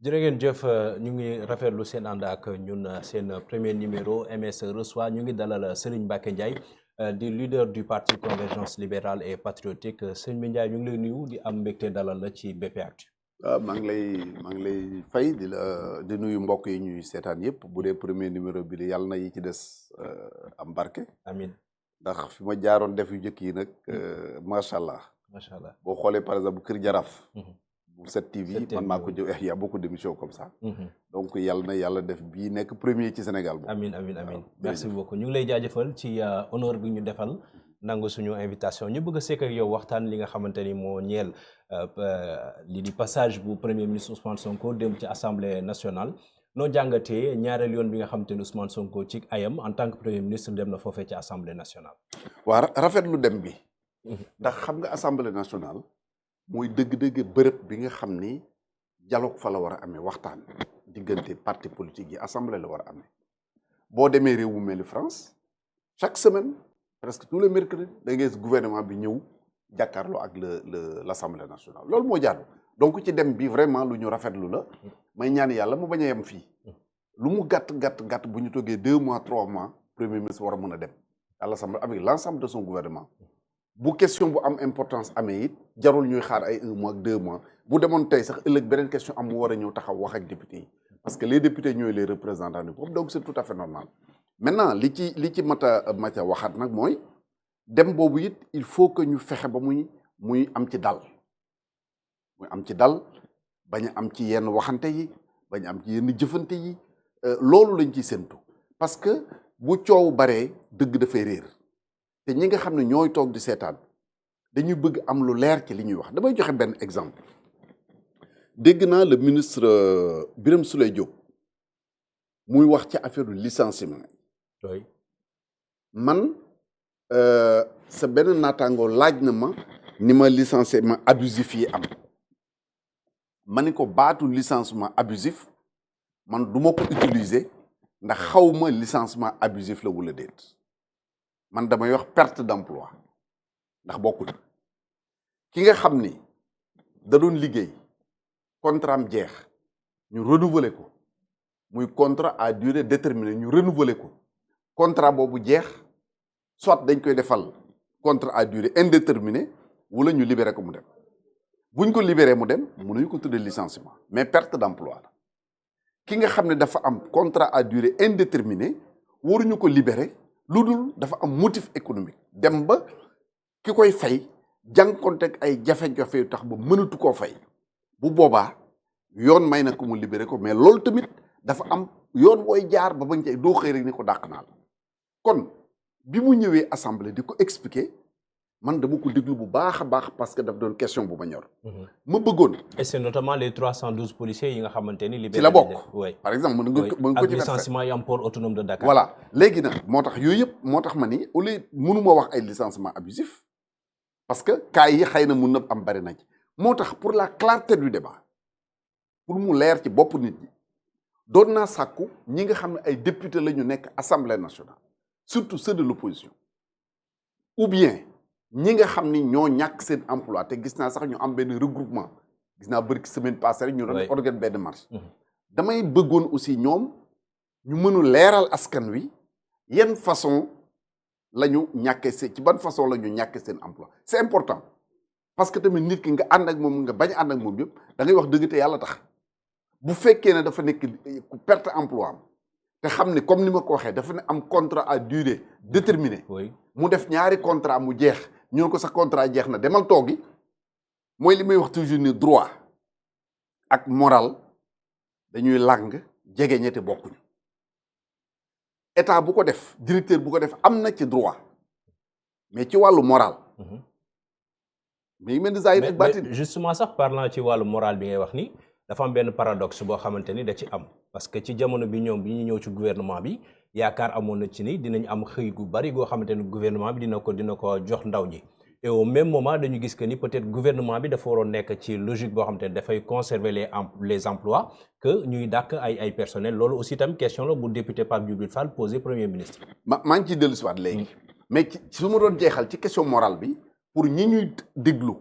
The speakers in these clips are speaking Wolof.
jërë ngeen jëf ñu ngi rafetlu seen ànd ak ñun seen premier numéro MS reçoit ñu ngi dalal Serigne Mbacké Ndiaye di leader du parti Convergence libérale et patriotique Serigne Ndiaye ñu ngi lay nuyu di am mbégte dalal la ci BP-Actu. waaw maa ngi lay fay di nuyu mbokk yi ñuy seetaan yëpp bu dee premier numéro bi yàlla na yi ci des am barke. amiin ndax fi ma jaaroon def yu njëkk yi nag macha allah. macha allah boo xoolee par exemple Kër Jaraaf. bu 7TV 7TV man maa ko jël y a beaucoup d'émissions comme ça. donc yàlla def bii nekk premier ci Sénégal boobu. amiin merci beaucoup ñu ngi lay jaajëfal ci honneur bi ñu defal nangu suñu invitation ñu bëgg a sekk ak yow waxtaan li nga xamante ni moo ñeel li di passage bu premier ministre Ousmane Sonko dem ci assemblée nationale noo jàngatee ñaareel yoon bi nga xamante ni Ousmane Sonko ci ayam en tant que premier ministre dem na foofee ci assemblée nationale. waa rafetlu dem bi. ndax xam nga assemblée nationale. mooy dëgg-dëgg bërëb bi nga xam ni dialogue fa la war a amee waxtaan diggante parti politique yi assemblée la war a amee boo demee réew mu mel ni France chaque semaine presque tous les mercredis da ngay gis gouvernement bi ñëw jàkkaarloo ak l'assemblée nationale loolu moo jaadu donc ci dem bi vraiment lu ñu rafetlu la may ñaan yàlla mu bañ a yem fii lu mu gàtt bu ñu toggee 2 mois 3 mois premier ministre war a mën a dem à l'assemblée avec l'ensemble de son gouvernement bu question bu am importance amee it jarul ñuy xaar ay 1 mois ak 2 mois bu demoon tey sax ëllëg beneen question am mu war a ñëw taxaw wax ak député yi parce que les députés ñooy les représentants du peuple donc c'est tout à fait normal maintenant li ci mat a waxaat nag mooy dem boobu it il faut que ñu fexe ba muy am ci dal bañ a am ci yenn waxante yi bañ a am ci yenn jëfante yi loolu lañ ciy séntu parce que bu coow baree dëgg dafay réer te ñi nga xam ne ñooy toog di seetaan dañuy bëgg am lu leer ci li ñuy wax damay joxe benn exemple dégg naa le ministre Birame Souleye Diop muy wax ci affaire du licenciement oui man sa benn naataangoo laaj na ma ni ma licenciement abusif yi am ma ni ko baatu licenciement abusif man du ma ko utiliser ndax xawma licenciement abusif la wala déet man damay wax perte d'emploi ndax bokkul ki nga xam ni da doon liggéey contrat am jeex ñu renouveler ko muy contrat à durée déterminée ñu renouveler ko contrat boobu jeex soit dañ koy defal contrat à durée indéterminée wala ñu libérer ko mu dem buñ ko libérer mu dem mënuñu ko tuddee licenciement mais perte d'emploi la ki nga xam ne dafa am contrat à durée indéterminée waruñu ko libérer lu dul dafa am motif économique dem ba ki koy fay jànkonteeg ay jafe-jafe yu tax ba mënatu koo fay bu boobaa yoon may na ko mu libéré ko mais loolu tamit dafa am yoon wooy jaar ba bañ cay doo xëy rek ni ko dàq naa la kon bi mu ñëwee assemblée di ko expliquer man dama ko déglu bu baax a baax parce que daf doon question bu ma ñor. ma bëggoon. et c'est notamment les 312 policiers yi nga xamante ni. libéré ci la bokk oui par exemple mën nga ko ci ak licenciement yi am port autonome de Dakar. voilà léegi nag moo tax yooyu yëpp moo tax ma ni au lieu mënuma wax ay licenciement abusif parce que cas yi xëy na mun na am bari na ci moo tax pour la clarté du débat pour mu leer ci bopp nit ñi doon naa sàkku ñi nga xam ne ay député la ñu nekk assemblée nationale surtout ceux de l'opposition ou bien ñi nga xam ni ñoo ñàkk seen emploi te gis naa sax ñu am benn regroupement gis naa bëri semaine passée rek ñu doon organiser benn marche damay bëggoon aussi ñoom ñu mënu leeral askan wi yan façon la ñu ñàkkee seen ci ban façon la ñu ñàkkee seen emploi c'est important parce que tamit nit ki nga ànd ak moom nga bañ ànd ak moom yëpp da ngay wax dëgg te yàlla tax bu fekkee ne dafa nekk ku perte emploi am te xam ne comme ni ma ko waxee dafa ne am contrat à durée déterminée mu def ñaari contrat mu jeex ñu ne ko sa contrat jeex na demal toogi mooy li may wax toujours ni droit ak moral dañuy làng jege ñetti bokkuñu état bu ko def directeur bu ko def am na ci droit mais ci wàllu moral mais mel ni zahir ak baatin justement sax parlant ci wàllu moral bi ngay wax ni dafa am benn paradoxe boo xamante ni da ci am parce que ci jamono bi ñoom bi ñu ñëw ci gouvernement bi yaakaar amoon na ci ni dinañ am xëy gu bari goo xamante ni gouvernement bi dina ko jox ndaw ñi et au même moment dañu gis que ni peut-être gouvernement bi dafa waroon nekk ci logique boo xamante ni dafay conserver les emplois que ñuy dàkk ay personnel loolu aussi tam question la bu député Pape Djibril Fall posé premier ministre. maa ngi ciy dellu si waat léegi mais su ma doon jeexal ci question morale bi pour ñi ñuy déglu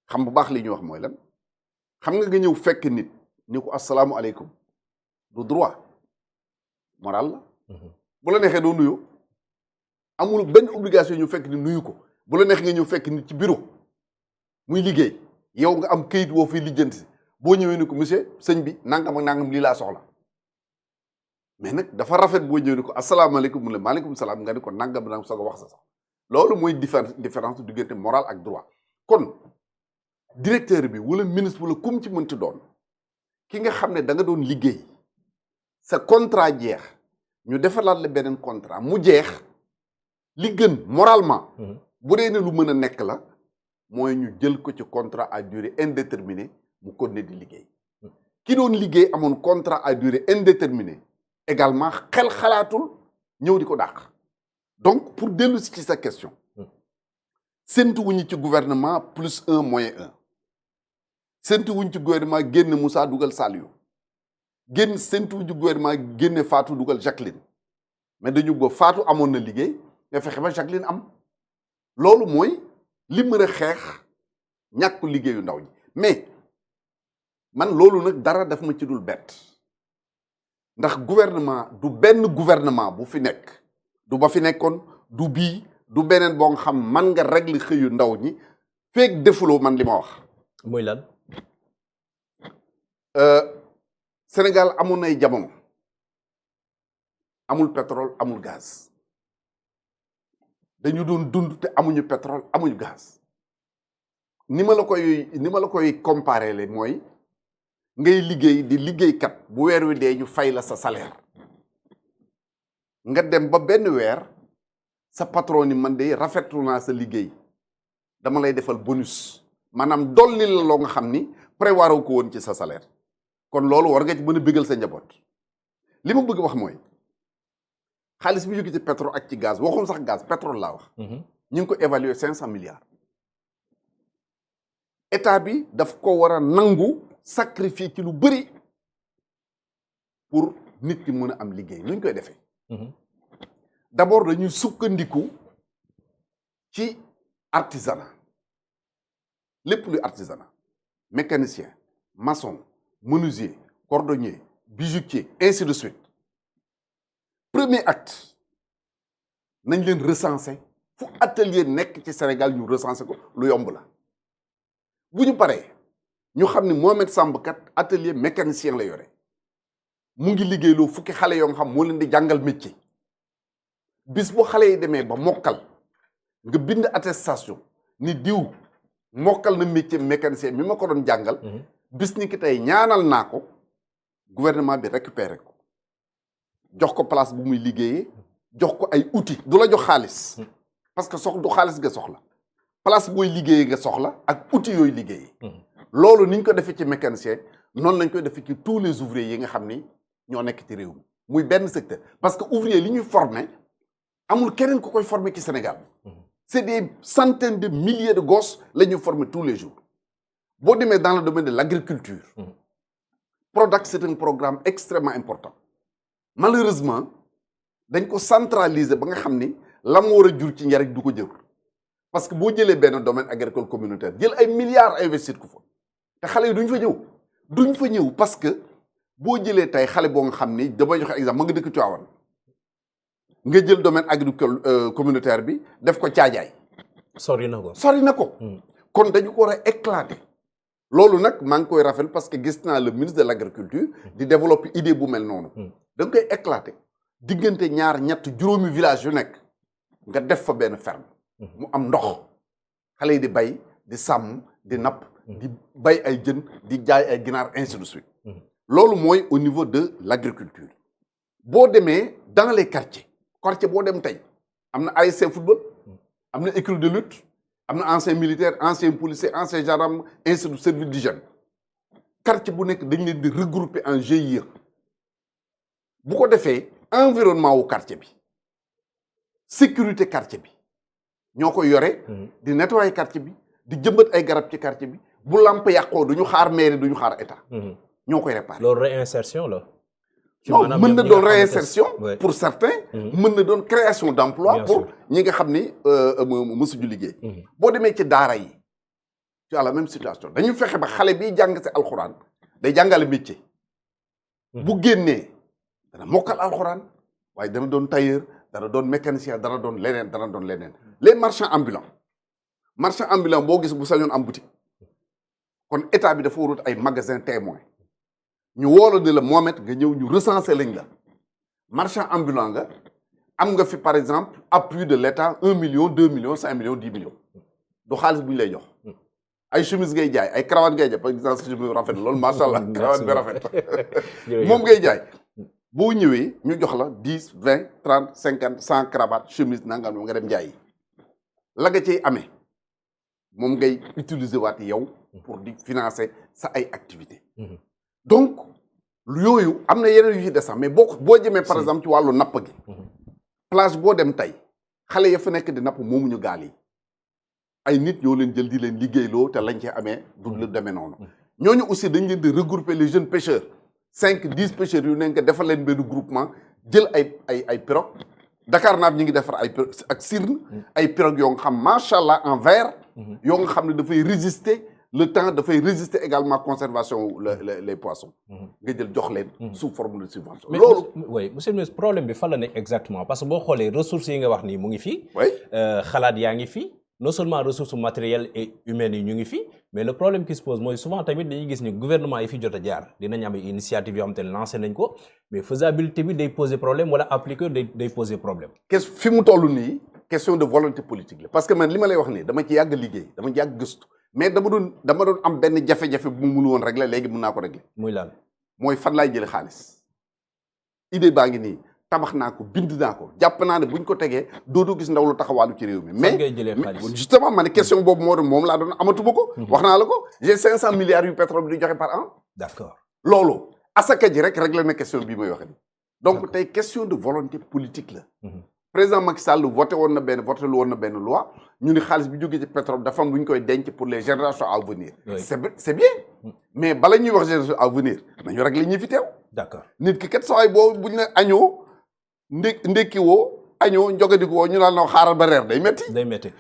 xam bu baax li ñuy wax mooy lan xam nga ñëw fekk nit ni ko asalaamualeykum du droit moral la. bu la neexee doo nuyu amul benn obligation ñu fekk ni nuyu ko bu la neexee nga ñëw fekk nit ci bureau muy liggéey yow nga am këyit woo fi lijjanti si boo ñëwee ni ko monsieur sëñ bi nangam ak nangam lii laa soxla mais nag dafa rafet boo ñëwee ni ko asalaamaaleykum mu ne maaleykum salaam nga ni ko nangam nangam soog a wax sa sax loolu mooy différence diggante moral ak droit kon directeur bi wala ministre wala kum ci mënti doon ki nga xam ne da nga doon liggéey sa contrat jeex ñu defalaat la beneen contrat mu jeex li gën moralement bu dee ne lu mën a nekk la mooy ñu jël ko ci contrat à durée indéterminée mu continuer di liggéey ki doon liggéey amoon contrat à durée indéterminée également xel xalaatul ñëw di ko dàq donc pour dellu si ci sa question séntu wuñu ci gouvernement plus 1 moins 1 séntu wuñ ci gouvernement génne Moussa dugal Saliou séntu wuñ ci gouvernement génne Fatou dugal Jacqueline mais dañu ba Fatou amoon na liggéey nga fexe ba Jacqueline am loolu mooy li mën a xeex ñàkk liggéeyu ndaw ñi mais man loolu nag dara daf ma ci dul bett ndax gouvernement du benn gouvernement bu fi nekk du ba fi nekkoon du bii du beneen boo nga xam man nga régler xëyu ndaw ñi feeg defuloo man li ma wax. mooy lan. Sénégal amoon nay jamono amul pétrole amul gaz dañu doon dund te amuñu pétrole amuñu gaz ni ma la koy comparer le mooy ngay liggéey di liggéeykat bu weer wi dee ñu fay la sa salaire nga dem ba benn weer sa patron ni man de rafetlu naa sa liggéey dama lay defal bonus maanaam dolli la loo nga xam ni prévoir ko woon ci sa salaire kon loolu war nga ci mën a bégal sa njaboot li ma bëgg wax mooy xaalis bi jóge ci pétrole ak ci gaz waxum sax gaz pétrole laa wax. ñu ngi ko évaluer 500 milliards. état bi daf ko war a nangu sacrifier ci lu bëri pour nit ki mën a am liggéey nu ñu koy defee. d'abord dañuy sukkandiku ci artisanat lépp luy artisanat mécanicien maçon menuisier cordonnier bijoutier ainsi de suite premier acte nañ leen recenser fu atelier nekk ci Sénégal ñu recenser ko lu yomb la bu ñu paree ñu xam ne Mohamed Samb kat atelier mécanicien la yore mu ngi liggéeyloo fukki xale yoo nga xam moo leen di jàngal métier bis bu xale yi demee ba mokkal nga bind attestation ni diw mokkal na métier mécanicien mi ma ko doon jàngal bis ni ki tey ñaanal naa ko gouvernement bi récupéré ko jox ko place bu muy liggéeyee jox ko ay outils du la jox xaalis parce que du xaalis nga soxla place booy liggéeyee nga soxla ak outils yooyu liggéeyee loolu ni ñu ko defee ci mécanicien noonu lañ koy defee ci tous les ouvriers yi nga xam ni ñoo nekk ci réew mi muy benn secteur parce que ouvrier li ñuy former amul keneen ku koy former ci Sénégal c'est des centaines de milliers de gosses la ñuy former tous les jours boo demee dans le domaine de l'agriculture Prodac c'est un programme extrêmement important malheureusement dañ ko centraliser ba nga xam ni la mu war a jur ci njariñ du ko jër parce que boo jëlee benn domaine agricole communautaire jël ay milliards investir ko fa te xale yi duñ fa ñëw parce que boo jëlee tey xale boo nga xam ni damay joxe exemple ma nga dëkk Tivaouane nga jël domaine agricole communautaire bi def ko caajaay sori na ko kon dañu ko war a éclater loolu nag maa ngi koy rafetlu parce que gis naa le ministre de l'agriculture di développer idée bu mel noonu da nga koy éclater diggante ñaar ñett juróomi village yu nekk nga def fa benn ferme mu am ndox xale yi di bay di sàmm di napp di bay ay jën di jaay ay ginaar ainsi de suite loolu mooy au niveau de l'agriculture boo demee dans les quartiers boo dem tey am na ASC football am na écurie de lutte am na ancien militaire ancien policier ancien gendarme ainsi de service d'hygiène quartier bu nekk dañ leen di regrouper en GIE bu ko defee environnement wu quartier bi sécurité quartier bi ñoo koy yore di nettoyer quartier bi di jëmbat ay garab ci quartier bi bu lamp yàqoo duñu xaar mairie duñu xaar état ñoo koy réparer loolu réinsertion la non mën na doon réinsertion pour certains mën na doon création d'emploi pour ñi nga xam ni mësuñu liggéey boo demee ci daara yi tu as la même situation dañu fexe ba xale bi jàng ci alxuraan day jàngale métier. bu génnee dana mokkal alxuraan waaye dana doon tailleur dana doon mécanicien dana doon leneen les marchands ambulants boo gis bu sañoon am boutique kon état bi dafa warut ay magasin témoin ñu wóolu ne la Mohamed nga ñëw ñu recenser lañ la marchand ambulant nga am nga fi par exemple appui de l'état 1 million 2 millions 5 millions 10 millions du xaalis bu ñu lay jox ay chemise ngay jaay ay cravate ngay jaay par exemple chemise bi rafet loolu macha allah cravate bi rafet moom ngay jaay boo ñëwee ñu jox la 10 20 30 50 100 cravate chemise nangam nga dem jaay la nga ciy amee moom ngay utiliser waat yow pour di financer sa ay activités donc yooyu am na yeneen yu ci des sax mais boo jëmee par exemple ci wàllu napp gi plage boo dem tey xale ya fa nekk di napp moomuñu gaal yi ay nit ñoo leen jël di leen liggéeyloo te lañ ci amee du lu demee noonu ñooñu aussi dañ leen di regrouper les jeunes pêcheurs 5-10 pêcheurs yu nekk defar leen benn groupement jël ay pirogue Dakar Naaf ñi ngi defar ay ak sirne ay pirogue yoo nga xam macha allah en verre yoo nga xam ne dafay résister le temps dafay résister également conservation les poissons nga jël jox leen sous forme de subvention loolu oui monsieur le ministre problème bi fan la nekk exactement parce que boo xoolee ressources yi nga wax nii mu ngi fii oui xalaat yaa ngi fii non seulement ressources matérielles et humaines yi ñu ngi fi mais le problème qui se pose mooy souvent tamit dañuy gis ni gouvernement yi fi jot a jaar dinañ am initiative yoo xam te ne lancé nañ ko mais faisabilité bi day poser problème wala appliquer day poser problème. fi mu toll nii question de volonté politique la parce que man li ma lay wax nii dama ci yàgg liggéey dama ci yàgg gëstu mais dama doon am benn jafe-jafe bu mu mënu woon régler léegi mën naa ko régler. muy lan mooy fan laay jëlee xaalis idée baa ngi nii. tabax naa ko bind naa ko jàpp naa ne buñ ko tegee dootoo gis ndaw lu taxawaalu ci réew mi. mais justement ma ne question boobu moom laa doon amatuma ko. wax naa la ko j'ai 500 milliards yu pétrole bi di joxe par an. d'accord loolu asaka ji rek réglé na question bii may waxe ni donc tey question de volonté politique la. président Macky Sall voté lu woon na benn loi ñu ni xaalis bi jógee ci pétrole dafa am lu ñu koy denc pour les générations à venir. c'est bien mais bala ñuy wax génération à venir nañu réglé ñi fi teew. d'accord nit ki kat saa yi boo buñ ne añoo. ndekki woo añoo njogadiku woo ñu naan la xaaral ba reer day métti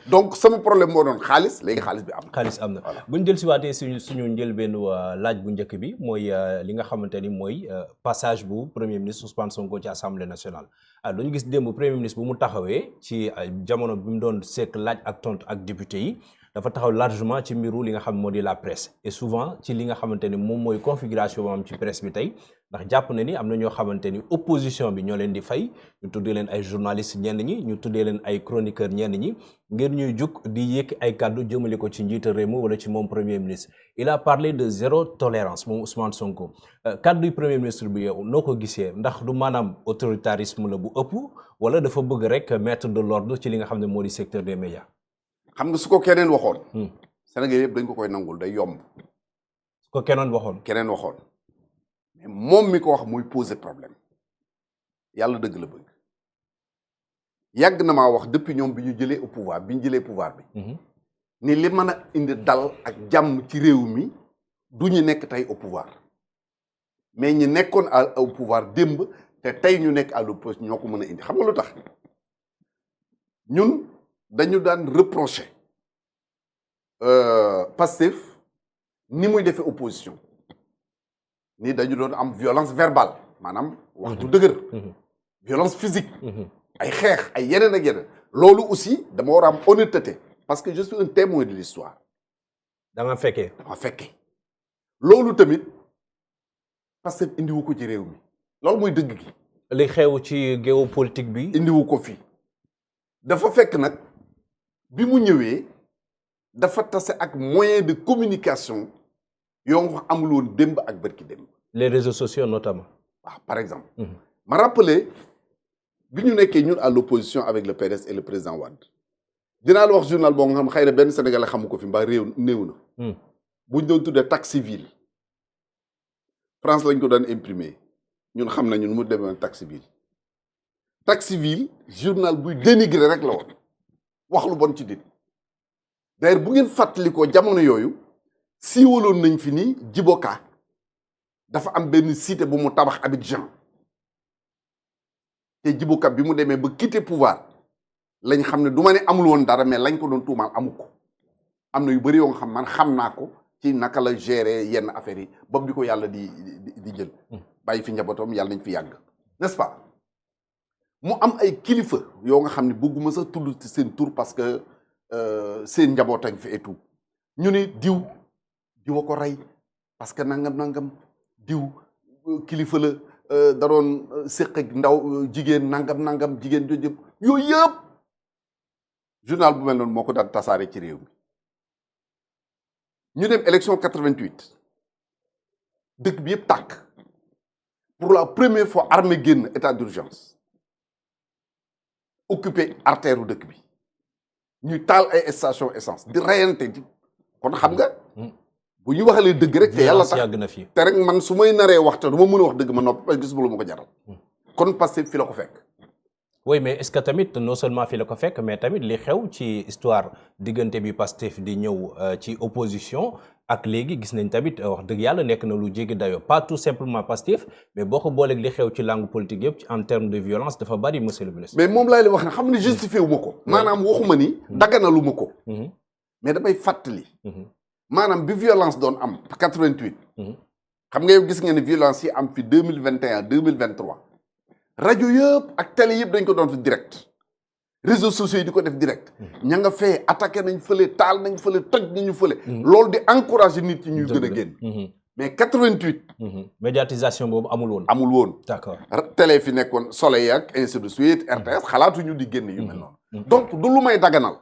donc sama problème moo doon xaalis léegi xaalis bi am na bu ñu jël si waatee suñu njëlbeenu laaj bu njëkk bi mooy li nga xamante ni mooy passage bu premier ministre Ousmane Sonko ci assemblée nationale dañu gis démb premier ministre bu mu taxawee ci jamono bi mu doon sekk laaj ak tontu ak député yi dafa taxaw largement ci mbiru li nga xam moo di la presse et souvent ci li nga xamante ni moom mooy configuration bu am ci presse bi tey ndax jàpp na ni am na ñoo xamante ni opposition bi ñoo leen di fay ñu tuddee leen ay journalistes ñenn ñi ñu tuddee leen ay chroniqueurs ñenn ñi ngir ñuy jug di yëkk ay kàddu jëmale ko ci njiitu réew mi wala ci moom premier ministre il a parlé de zéro tolérance moom Ousmane Sonko kàddu yu premier ministre bi yow noo ko gisee ndax du maanaam autoritarisme la bu ëpp wala dafa bëgg rek mettre de l'ordre ci li nga xam ne moo di secteur des médias. xam nga su ko keneen waxoon. Sénégal yëpp dañ ko koy nangul day yomb. su ko keneen waxoon. mais moom mi ko wax muy poser problème yàlla dëgg la bëgg yàgg na maa wax depuis ñoom bi ñu jëlee au pouvoir bi ñu jëlee pouvoir bi. ni li mën a indi dal ak jàmm ci réew mi du ñu nekk tey au pouvoir mais ñi nekkoon au pouvoir démb te tey ñu nekk à l'opposition ñoo ko mën a indi xam nga lu tax ñun dañu daan reprocher Pastef ni muy defee opposition. ni dañu doon am violence verbale maanaam wax du dëgër violence physique ay xeex ay yeneen ak yeneen loolu aussi dama war a am honnêteté parce que je suis un témoin de l'histoire dama fekkee loolu tamit parce que indiwu ko ci réew mi loolu mooy dëgg gi li xew ci géopolitique bi indiwu ko fii dafa fekk nag bi mu ñëwee dafa tase ak moyen de communication yoo nga amul woon démb ak bërki démb. les réseaux sociaux notamment. waaw par exemple. ma rappelé bi ñu nekkee ñun à l'opposition avec le PDS et le président Wade dinaa la wax journal boo nga xam xëy na benn Sénégalais xamu ko fi mbaa réew néew na. bu ñu doon tuddee taxe civile France lañ ko daan imprimer ñun xam nañu nu mu demee taxe civile. taxe civile journal buy dénigrer rek la woon wax lu bon ci nit d'ailleurs bu ngeen fàttalikoo jamono yooyu. siiwaloon nañ fi ni Djiboka dafa am benn cité bu mu tabax Abidjan te Djiboka bi mu demee ba quitter pouvoir lañ xam ne du ma ne amul woon dara mais lañ ko doon tuumaal amu ko am na yu bëri yoo nga xam man xam naa ko ci naka la gérer yenn affaires yi ba bi ko yàlla di jël bàyyi fi njabootam yàlla nañ fi yàgg n'est-ce pas mu am ay kilifa yoo nga xam ne bëgguma sax tudd ci seen tur parce que seen njaboot a ngi fi et tout ñu ni diw a ko rey parce que nangam diw kilifa la da doon séq ak ndaw jigéen nangam jigéen jooju yooyu yëpp journal bu mel noonu moo ko daan tasaare ci réew mi ñu dem élection 88 dëkk bi yëpp tàkk pour la première fois armée génn état d'urgence occupé artère u dëkk bi ñuy taal ay station essence di reyante di kon xam nga bu ñu waxalee dëgg rek te yàlla tax te rek man su may naree wax te du ma mën a wax dëgg ma noppi parce que gis lu ma ko jaral kon Pastef fi la ko fekk oui mais est-ce que tamit non seulement fi la ko fekk mais tamit li xew ci histoire diggante bi Pastef di ñëw ci opposition ak léegi gis nañ tamit wax dëgg yàlla nekk na lu jéggi dayoo pas tout simplement Pastef mais boo ko booleeg li xew ci langue politique yëpp en termes de violence dafa bari monsieur le ministre. mais moom laay la wax ne xam ne justifié wu ma ko maanaam waxuma ni daganalu ma ko mais damay fàttali maanaam bi violence doon am 88 xam nga yow gis nga ne violence yi am fi 2021 2023 rajo yëpp ak télé yëpp dañ ko doon fi direct réseaux sociaux yi di ko def direct ña nga fee attaqué nañ fële taal nañ fële toj nañu fële loolu di encourager nit ñi ñuy gën a génn mais 88 médiatisation boobu amul woon d'accord télé fi nekkoon Soleil ak ainsi de suite RTS xalaatuñu di génn yu mel noonu donc du lu may daganal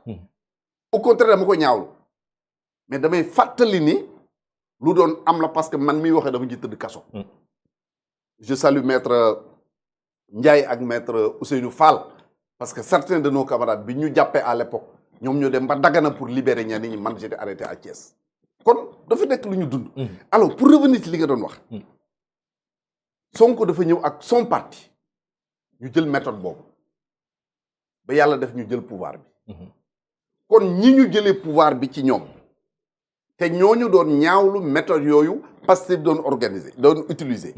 au contraire dama ko ñaawlu mais damay fàttali ni lu doon am la parce que man miy waxee dama ci tëdd kaso je salue maître Ndiaye ak maître Ousseynou Fall parce que certains de nos camarades bi ñu jàppee à l'époque ñoom ñoo dem ba Dagana pour libérer ñenn ñi man j'étais arrêté à Thiès kon dafa nekk lu ñu dund alors pour revenir ci li nga doon wax Sonko dafa ñëw ak son parti ñu jël méthode boobu ba yàlla def ñu jël pouvoir bi kon ñi ñu jëlee pouvoir bi ci ñoom te ñooñu doon ñaawlu méthode yooyu Pastef doon organiser doon utiliser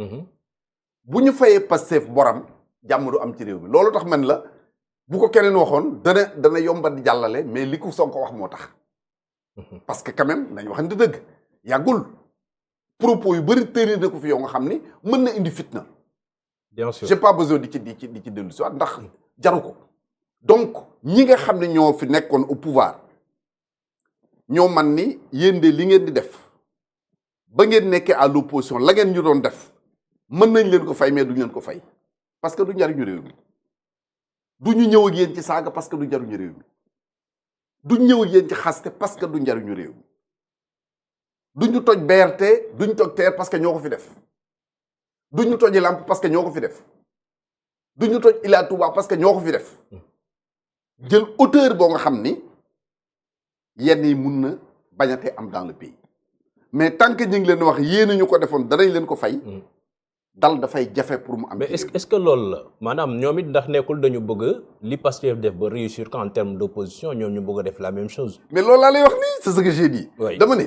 bu ñu fayee Pastef boram jàmm du am ci réew mi loolu tax man la bu ko keneen waxoon dana yomba di jàllale mais li ko Sonko wax moo tax parce que quand même nañ waxante dëgg yàggul propos yu bëri tëri na ko fi yow nga xam ni mën na indi fitna bien sûr j'ai pas besoin di ci dellu si waat ndax jaru ko donc ñi nga xam ne ñoo fi nekkoon au pouvoir ñoo man ni yéen de li ngeen di def ba ngeen nekkee à l'opposition la ngeen ñu doon def mën nañ leen ko fay mais duñ leen ko fay parce que du njariñu réew mi du ñu ñëw ak yéen ci saaga parce que du njariñu réew mi duñ ñëw ak yéen ci xaste parce que du njariñu réew mi duñu toj BRT duñ toj TER parce que ñoo ko fi def duñu toji lamp parce que ñoo ko fi def duñu toj Ila Touba parce que ñoo ko fi def jël hauteur boo nga xam ni yenn yi mun na bañatee am dans le pays mais tant que ñu ngi leen wax yéen ñu ko defoon danañ leen ko fay dal dafay jafe pour mu am. mais est-ce que loolu la maanaam ñoom it ndax nekkul dañu bëgg li Pastef def ba réussir qu'en termes d'opposition ñoom ñu bëgg a def la même chose. mais loolu laa lay wax nii c'est ce que j'ai dit. dama ne.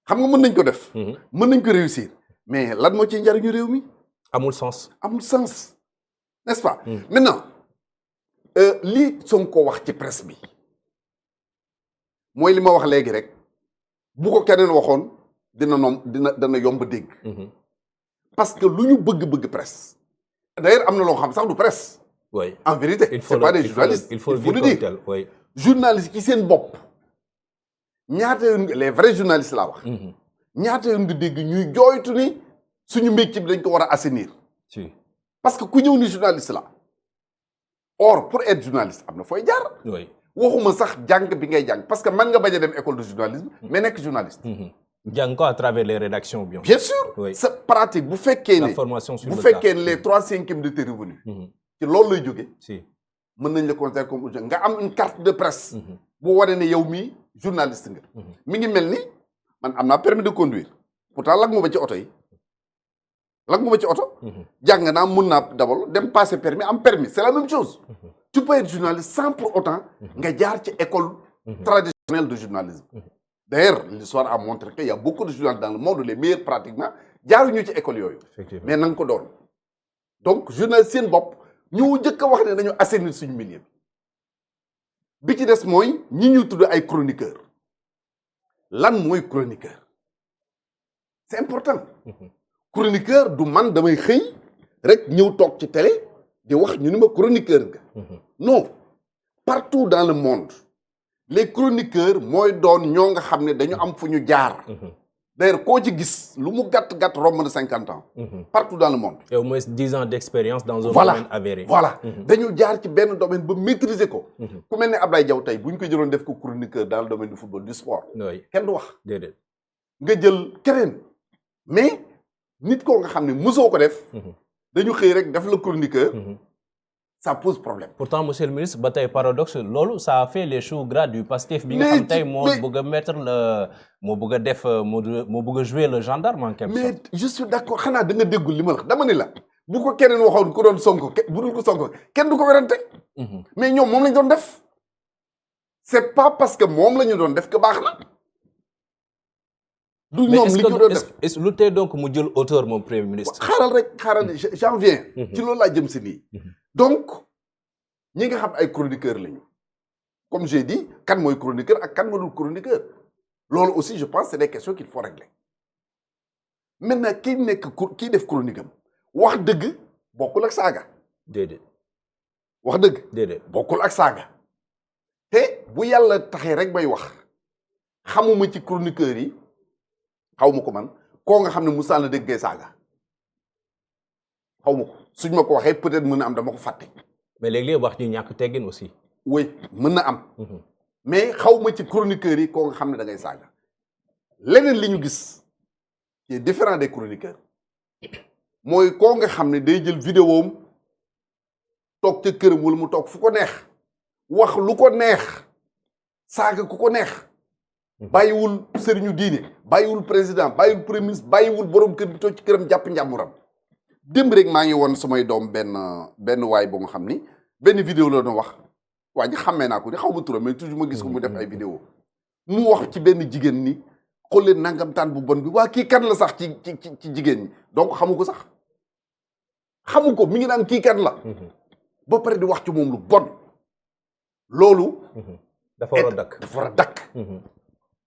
xam nga mën nañ ko def. mën nañ ko réussir mais lan moo ciy njariñu réew mi. amul sens. n'est-ce pas. maintenant li Sonko wax ci presse bi mooy li ma wax léegi rek bu ko keneen waxoon dana yomb dégg. parce que lu ñu bëgg presse. d'ailleurs am na loo xam sax du presse. oui en vérité c'est pas des journalistes. il faut le dire oui. journalistes ci seen bopp ñaata yoon les vrais journalistes laa wax. ñaata yoon nga dégg ñuy jooytu ni suñu métier bi dañ ko war a assainir. parce que ku ñëw ni journaliste la or pour être journaliste am na fooy jaar. oui waxuma sax jàng bi ngay jàng parce que man nga bañ a dem école de journalisme mais nekk journaliste. jàng ko à travers les rédactions bien sûr oui. sa pratique bu fekkee ne la formation sur bu fekkee ne les 3/5 de tes revenus ci loolu lay jógee mën nañ la considérer comme nga am une carte de presse bu wane ne yow mii journaliste nga mi ngi mel ni man am naa permis de conduire pourtant lag mu ba ci oto yi jàng naa mun naa d'abord dem passer permis am permis c'est la même chose tu peux être journaliste sans pour autant nga jaar ci école traditionnelle de journalisme. D'ailleurs, l'histoire a montré qu'il y a beaucoup de journalistes dans le monde, les meilleurs pratiquement, jaaruñu ci école yooyu. mais na nga ko doon. donc journaliste seen bopp ñu njëkk a wax ne nañu assainir suñu milieu bi ci des mooy ñi ñu tudd ay chroniqueurs lan mooy chroniqueur c'est important chroniqueur du man damay xëy rek ñëw toog ci télé di wax ñu ni ma chroniqueur nga non partout dans le monde les chroniqueurs mooy doon ñoo nga xam ne dañu am fu ñu jaar d'ailleurs koo ci gis lu mu gàtt romb na 50 ans partout dans le monde et au moins 10 ans d'expérience dans un voilà domaine avéré voilà dañu jaar ci benn domaine ba maîtriser ko ku mel ne Ablaye Diaw tey bu ñu ko jëloon def ko chroniqueur dans le domaine du football du sport kenn du wax déedéet nga jël keneen mais nit koo nga xam ne mosoo ko def dañu xëy rek def la chroniqueur ça pose problème. Pourtant monsieur le ministre ba tey paradoxe loolu ça a fait les choux gras du Pastef bi nga xam tey moo bëgg a mettre le moo bëgg a def moo bëgg a jouer le gendarme en quelque sorte. mais je suis d'accord xanaa da nga déggul li ma la dama ni la bu ko keneen waxoon ku doon Sonko bu dul ko Sonko kenn du ko werante mais ñoom moom lañ doon def c'est pas parce que moom la ñu doon def que baax na du ñoom li ñu doon def lu tey donc mu jël auteur moom premier ministre. xaaral j'en viens ci loolu laa jëm si nii donc ñi nga xam ay chroniqueur lañu comme j'ai dit kan mooy chroniqueur ak kan mënul chroniqueur loolu aussi je pense c'est des questions qu'il faut régler maintenant kii def chronique am wax dëgg bokkul ak saaga déedéet wax dëgg déedéet bokkul ak saaga te bu yàlla taxee rek bay wax xamuma ci chroniqueur yi xaw ma ko man koo nga xam ne mu sànn dégg ngay saaga xaw ma ko suñ ma ko waxee peut-être mën na am dama ko fàtte. mais léeg-léeg wax ñu ñàkk teggin aussi. oui mën na am. mais xaw ma ci chroniqueurs yi koo nga xam ne da ngay saaga. leneen li ñu gis qui est différent des chroniqueurs mooy koo nga xam ne day jël vidéo am toog ca këram wala mu toog fu ko neex wax lu ko neex saaga ku ko neex. bàyyiwul sëriñu diine bàyyiwul président bàyyiwul premier ministre bàyyiwul borom kër bi toog ci këram jàpp njàmburam. démb rek maa ngi woon samay doom benn waay boo nga xam ni benn vidéo la doon wax waa ji xammee naa ko di xaw ma turam mais toujours ma gis ko mu def ay vidéo mu wax ci benn jigéen ni xool leen nangam taan bu bon bi waa kii kan la sax ci jigéen ñi donc xamu ko sax xamu ko mi ngi naan kii kan la ba pare di wax ci moom lu bon loolu dafa war a dakk dafa war a dakk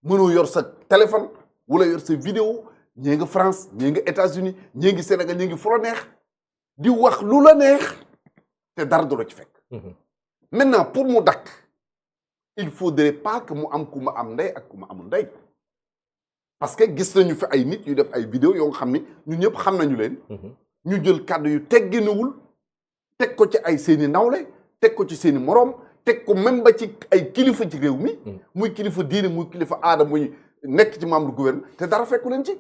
mënoo yor sa téléphone wala yor sa vidéo ñii nga France ñii nga États-Unis ñii ngi Sénégal ñii ngi fu la neex di wax lu la neex te dara du la ci fekk. maintenant pour mu dakk il faudrait pas que mu am ku ma am ndey ak ku ma amul ndey parce que gis nañu fi ay nit yu def ay vidéo yoo nga xam ni ñun ñëpp xam nañu leen. ñu jël kàddu yu tegginawul teg ko ci ay seeni nawle teg ko ci seeni moroom teg ko même ba ci ay kilifa ci réew mi. muy kilifa diine muy kilifa aada muy nekk ci membre du gouvernement te dara fekku leen ci.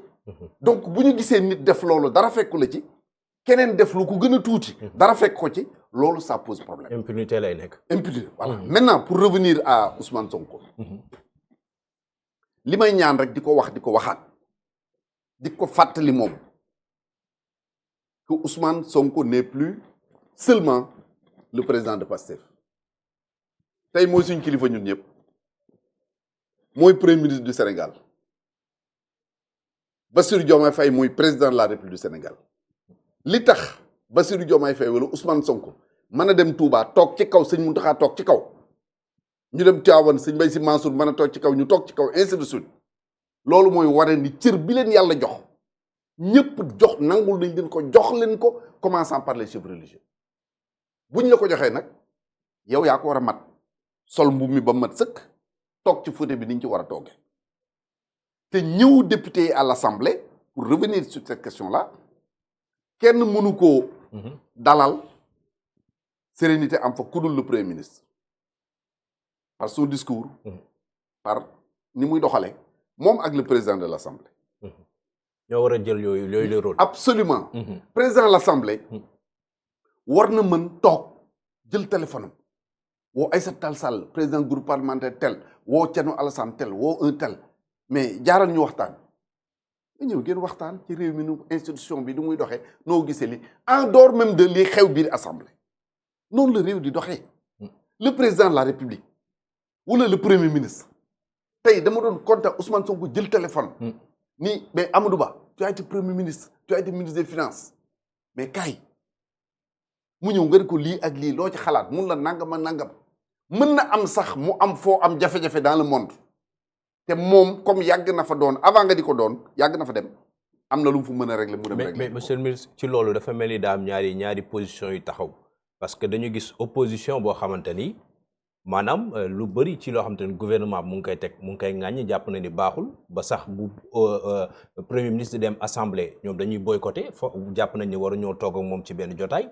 donc bu ñu gisee nit def loolu dara fekku la ci keneen def lu ko gën a tuuti dara fekk ko ci loolu ça pose problème. impunité lay nekk. impunité voilà maintenant pour revenir à Ousmane Sonko. li may ñaan rek di ko wax di ko waxaat di ko fàttali moom que Ousmane Sonko n'est plus seulement le président de Pastef tey mooy suñ kilifa ñun ñëpp mooy premier ministre du Sénégal. Bassirou Diomaye Faye mooy président de la République du Sénégal li tax Bassirou Diomaye Faye wala Ousmane Sonko mën a dem Touba toog ci kaw sëñ Mountakha toog ci kaw ñu dem Tivaouane sëñ Mbaye Sy Mansour mën a toog ci kaw ñu toog ci kaw ainsi de suite loolu mooy waree ni cër bi leen yàlla jox ñëpp jox nangul nañ leen ko jox leen ko commençant par les chefs religieux buñ la ko joxee nag yow yaa ko war a mat sol mbubb mi ba mat sëkk toog ci fauteuil bi niñ ci war a toogee. te ñëw député à l'Assemblée pour revenir sur cette question-là kenn mënu koo dalal sérénité am fa kudul le premier ministre par son discours par ni muy doxale moom ak le président de l'Assemblée ñoo war a jël yooyu le rôle absolument président de l'Assemblée war na mën toog jël téléphone am woo Aïssata Tall Sall président groupe parlementaire tel woo Thierno Alassane tel woo un tel mais jaaral ñu waxtaan nga ñëw ngeen waxtaan ci réew mi nu institution bi du muy doxee noo gisee li en dehors même de li xew biir assemblée noonu la réew di doxee le président de la république wala le premier ministre tey dama doon contact Ousmane Sonko jël téléphone ni mais Amadou Ba tu as été premier ministre tu as été ministre des finances mais kaay mu ñëw nga ne ko lii ak lii loo ci xalaat mun la nangam ak nangam mën na am sax mu am foo am jafe-jafe dans le monde te moom comme yàgg na fa doon avant nga di ko doon yàgg na fa dem am na lu mu fu mën a régler mu dem régler. mais monsieur le ministre ci loolu dafa mel ni daa am ñaari position yu taxaw parce que dañu gis opposition boo xamante ni maanaam lu bëri ci loo xamante ni gouvernement bi mu ngi koy teg mu ngi koy ŋàññi jàpp na ni baaxul ba sax bu premier ministre dem assemblée ñoom dañuy boycotter jàpp nañ ni waru ñoo toog ak moom ci benn jotaay.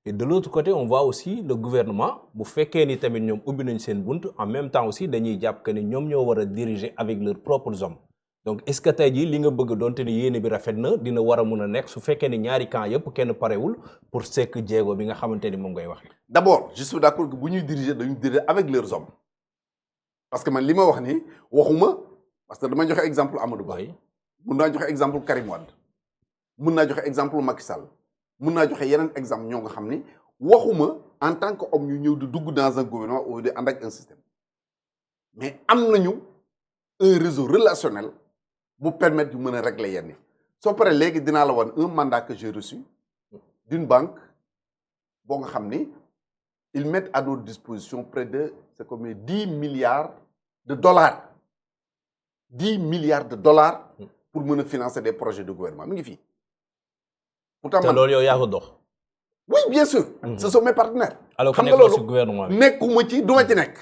Et de l'autre côté on voit aussi le gouvernement bu fekkee ni tamit ñoom ubbi nañ seen bunt en même temps aussi dañuy jàpp que ni ñoom ñoo war a diriger avec leurs propres hommes. Donc est-ce que tey jii li nga bëgg doonte ni yéene bi rafet na dina war a mun a nekk su fekkee ni ñaari camp yëpp kenn parewul pour sekk jéego bi nga xamante ni moom ngay wax. D'abord je suis d'accord que bu ñuy diriger dañuy diriger avec leurs hommes parce que man li ma wax nii waxuma parce que dama joxe exemple Amadou Ba. mun naa joxe exemple Karim Wade mun naa joxe exemple Macky Sall mun naa joxe yeneen exemple ñoo nga xam ni waxuma en tant que homme ñu ñëw di dugg dans un gouvernement ou di ànd ak un système mais am nañu un réseau relationnel. bu permettre yu mën a régler yenn yi soo paree léegi dinaa la wan un mandat que j'ai reçu d'une banque boo nga xam ni ils mettent à notre disposition près de c'est combien 10 milliards de dollars 10 milliards de dollars pour mën a financer des projets de gouvernement mi ngi fii. pourtant man loolu yow yaa ko dox. oui bien sûr. ce sont mes partenaires. alors xam nga loolu gouvernement bi nekkuma ci duma ci nekk.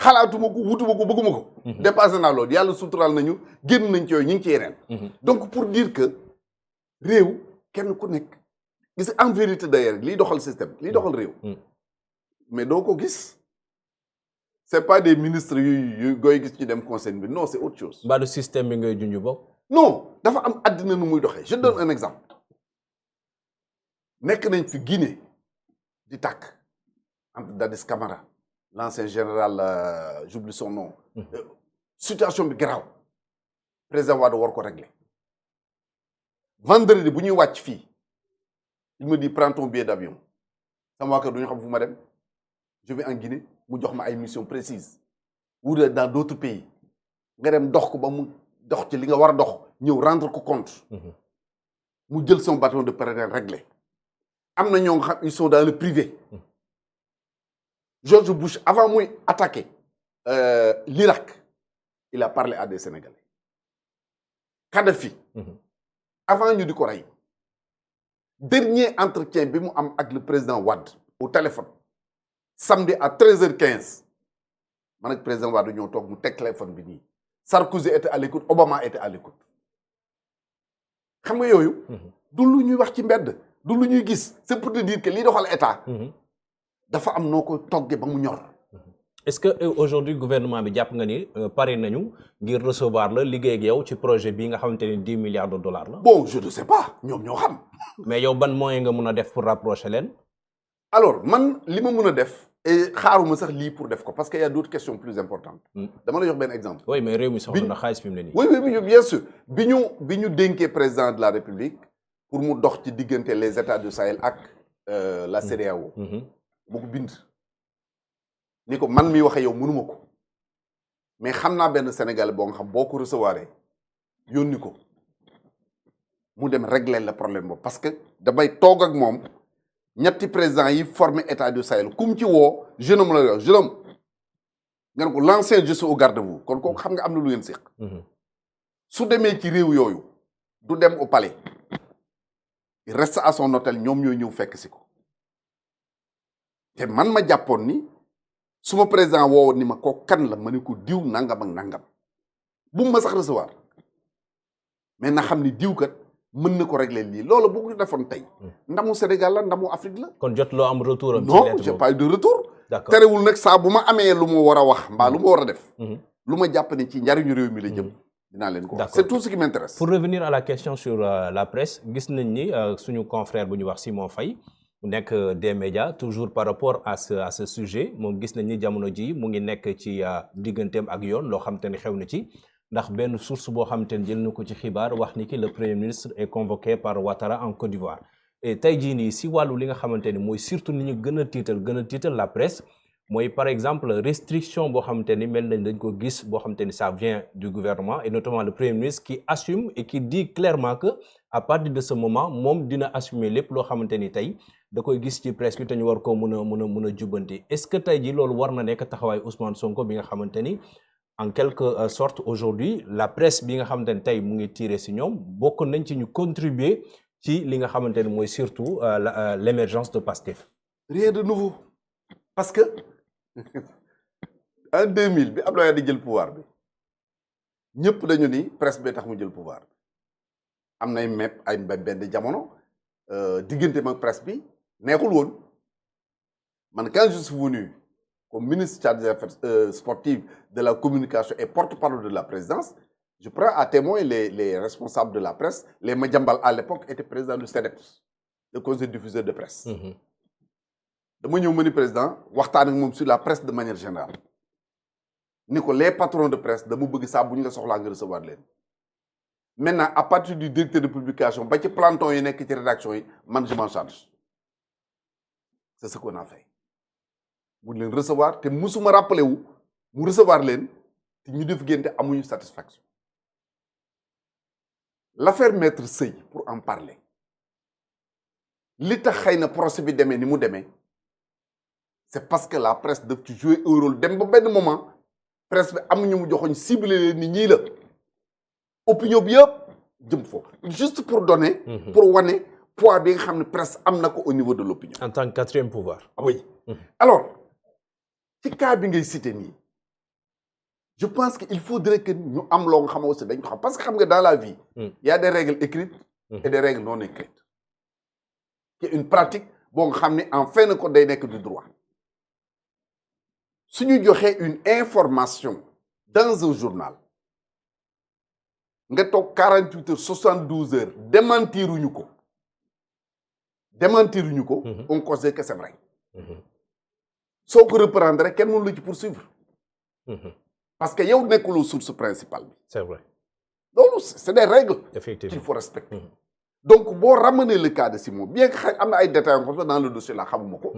xalaatuma ko wutuma ko bëgguma ko. dépassé naa loolu yàlla suturaal nañu génn nañ ci yooyu ñu ngi ci yeneen. donc pour dire que réew kenn ku nekk gis en vérité d'ailleurs liy doxal système liy doxal réew. mais doo ko gis c'est pas des ministres yu gooy gis ci dem conseil bi non c'est autre chose. mbaa du système bi ngay junj bokk. non dafa am àddina nu muy doxee je donne un exemple nekk nañ fi Guinée di tàkk entre Dadis Camara. L'ancien général j'oublie son nom. Situation bi garaaw président Wade war ko régler vendredi bu ñuy wàcc fii il me dit prends ton billet d'avion sama waa kër du ñu xam fu ma dem je vais en Guinée mu jox ma ay missions précises ou dans d'autres pays nga dem dox ko ba mu dox ci li nga war a dox ñëw rendre ko compte mu jël son bâton de pèlerin réglé am na ñoo nga xam ils sont dans le privé. George Bush avant muy attaquer l'Irak il a parlé à des Sénégalais. Kadhafi avant ñu di ko rey dernier entretien bi mu am ak le président Wade au téléphone samedi à 13h15 man ak président Wade ñoo toog mu teg téléphone bi nii Sarkozy était à l'écoute Obama était à l'écoute xam nga yooyu du lu ñuy wax ci mbedd du lu ñuy gis c'est pour te dire que lii doxal état dafa am noo ko toggee ba mu ñor. est-ce que aujourd'hui gouvernement bi jàpp nga ni pare nañu ngir recevoir la liggéey ak yow ci projet bii nga xamante ni 10 milliards de dollars la. bon je ne sais pas ñoom ñoo xam. mais yow ban moyen nga mun a def pour rapprocher leen. alors man li ma mun a def. et xaaruma sax lii pour def ko parce que y a d'autres questions plus importantes. dama la jox benn exemple. oui mais réew mi soxla na xaalis fi mu ne nii. oui bien sûr bi ñu dénkee président de la République pour mu dox ci diggante les États du Sahel ak la CEDEAO. mu ko bind ni ko man mi waxe yow mënuma ko mais xam naa benn Sénégalais boo nga xam boo ko recevoir yónni ko mu dem régler le problème boobu parce que damay toog ak moom ñetti président yi formé état du Sahel kum ci woo jeune homme la jeune homme nga ne ko l'ancien je suis au garde-à-vous kon kooku xam nga am na lu ngeen séq su demee ci réew yooyu du dem au palais il reste à son hôtel ñoom ñooy ñëw fekk si ko te man ma jàppoon ni suma président woowoon ni ma ko kan la ma ne ko diw nangam ak nangam bu ma sax recevoir mais na xam ni diw kat mën na ko régler lii loolu bu ko defoon tey ndamu Sénégal la ndamu Afrique la. kon jot loo am retour am. non j'ai pas eu de retour. d'accord terewul nag saa bu ma amee lu ma war a wax mbaa lu ma war a def. lu ma jàpp ni ci njariñu réew mi la jëm. dinaa leen ko wax c'est tout ce qui m'intéresse. pour revenir à la question sur la presse gis nañ ni suñu confrère bu ñu wax Simon Faye mu nekk des médias toujours par rapport à ce sujet moom gis nañ ni jamono ji mu ngi nekk ci digganteem ak yoon loo xam te ne xew na ci ndax benn source boo xam te ne jël na ko ci xibaar wax ni ki le premier ministre est convoqué par Ouattara en Côte d'Ivoire et tey jii nii si wàllu li nga xamante ni mooy surtout ni ñu gën a tiital la presse mooy par exemple restriction boo xamante ni mel nañ dañ ko gis boo xamante ni ça vient du gouvernement et notamment le premier ministre qui assume et qui dit clairement que à partir de ce moment moom dina assumer lépp loo xamante ni tey da koy gis ci presse bi te ñu war koo mën a jubbanti est-ce que tey jii loolu war na nekk taxawaay Ousmane Sonko bi nga xamante ni en quelque sorte aujourd'hui la presse bi nga xamante ne tey mu ngi tiré si ñoom bokk nañ ci ñu contribuer ci li nga xamante ne mooy surtout l'émergence de Pastef. Rien de nouveau parce que en 2000 bi Abdoulaye di jël pouvoir bi ñëpp dañu ni presse bi tax mu jël pouvoir bi am nay mepp ay benn jamono diggante mag presse bi neexul woon man quand je suis venu comme ministre chargé des affaires sportives de la communication et porte-parole de la présidence je prends à témoin les responsables de la presse les Madiambal à l'époque étaient présidents du CDEPS le conseil diffuseur de presse dama ñëw ma ni président waxtaan ak moom sur la presse de manière générale ni ko les patrons de presse dama bëgg saa bu ñu la soxlaa nga recevoir leen maintenant à partir du directeur de publication ba ci planton yi nekk ci rédaction yi man je m'en charge c'est ce qu'on a fait mu leen recevoir te musuma rappelé wu mu recevoir leen te ñu def génte amuñu satisfaction l'affaire Maître Sèye pour en parler li tax xëy na procès bi demee ni mu demee c'est parce que la presse daf ci jouer un rôle dem ba benn moment presse bi am ñu mu joxoñ ciblé leen ni ñii la opinion bi yëpp jëm foofu juste pour donner pour wane poids bi nga xam ne presse am na ko au niveau de l'opinion en tant que quatrième pouvoir. Ah oui alors ci cas bi ngay cité nii je pense que il faudrait que ñu am loo nga xam aussi dañ ko xam parce que xam nga dans la vie il y a des règles écrites et des règles non écrites qui est une pratique boo nga xam ne en fin de compte day nekk du droit su ñu joxee une information dans un journal nga toog 48 heures 72 heures démentiruñu ko on considère que c'est vrai soo ko reprendre rek kenn mënu la ci poursuivre parce que yow nekkuloo source principale bi c'est vrai loolu c'est des règles effectivement qu'il faut respecter donc boo ramener le cas de Simon bien que am na ay détails comme ça dans le dossier là xamuma ko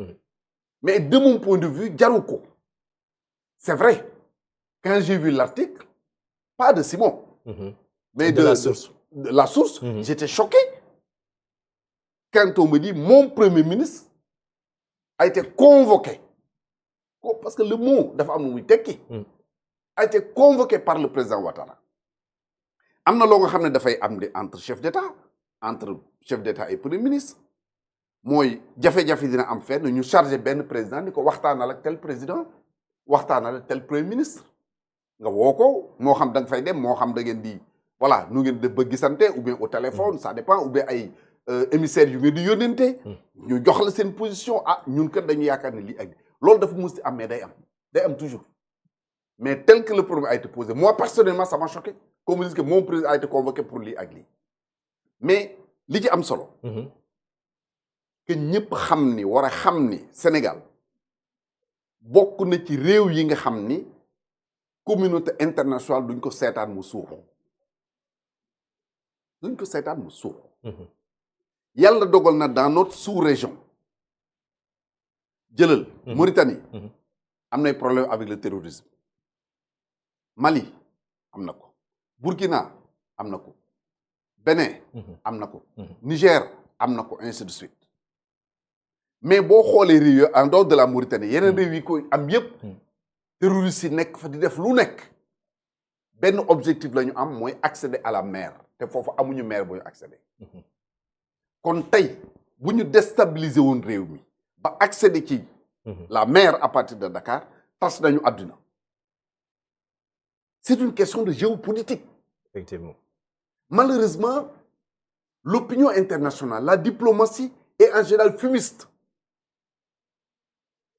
mais de mon point de vue jaru ko c'est vrai quand j'ai vu l'article pas de Simon mais de la source j'étais choqué quand on me dit mon premier ministre a été convoqué parce que le mot dafa am lu muy tekki a été convoqué par le président Ouattara am na loo nga xam ne dafay am di entre chef d'État et premier ministre mooy jafe-jafe dina am fenn ñu chargé benn président ni ko waxtaanal ak tel président waxtaanal ak tel premier ministre nga woo ko moo xam da nga fay dem moo xam da ngeen di voilà nu ngeen def ba gisante ou bien au téléphone ça dépend ou bien ay émissaires yu ngeen di yónnente ñu jox la seen position ah ñun kat dañu yaakaar ne lii ak loolu dafa mus am mais day am toujours mais tel que le problème a été posé moi personnellement ça m'a choqué qu'on me dise que mon président a été convoqué pour lii ak lii mais li ci am solo que ñëpp xam ni war a xam ni Sénégal bokk na ci réew yi nga xam ni communauté internationale duñ ko seetaan mu suux yàlla dogal na dans notre sous-région jëlal Mauritanie am nay problème avec le terrorisme Mali am na ko Burkina am na ko Bénin am na ko Niger am na ko ainsi de suite mais boo xoolee réew yooyu en dehors de la Mauritanie yeneen réew yi koy am yépp terroristes yi nekk fa di def lu nekk benn objectif la ñu am mooy accéder à la mer te foofu amuñu mer bu ñu accéder kon tey bu ñu déstabiliser woon réew mi ba accéder ci la mer à partir de Dakar tas nañu àdduna c'est une question de géopolitique effectivement malheureusement l'opinion internationale la diplomatie est en général fumiste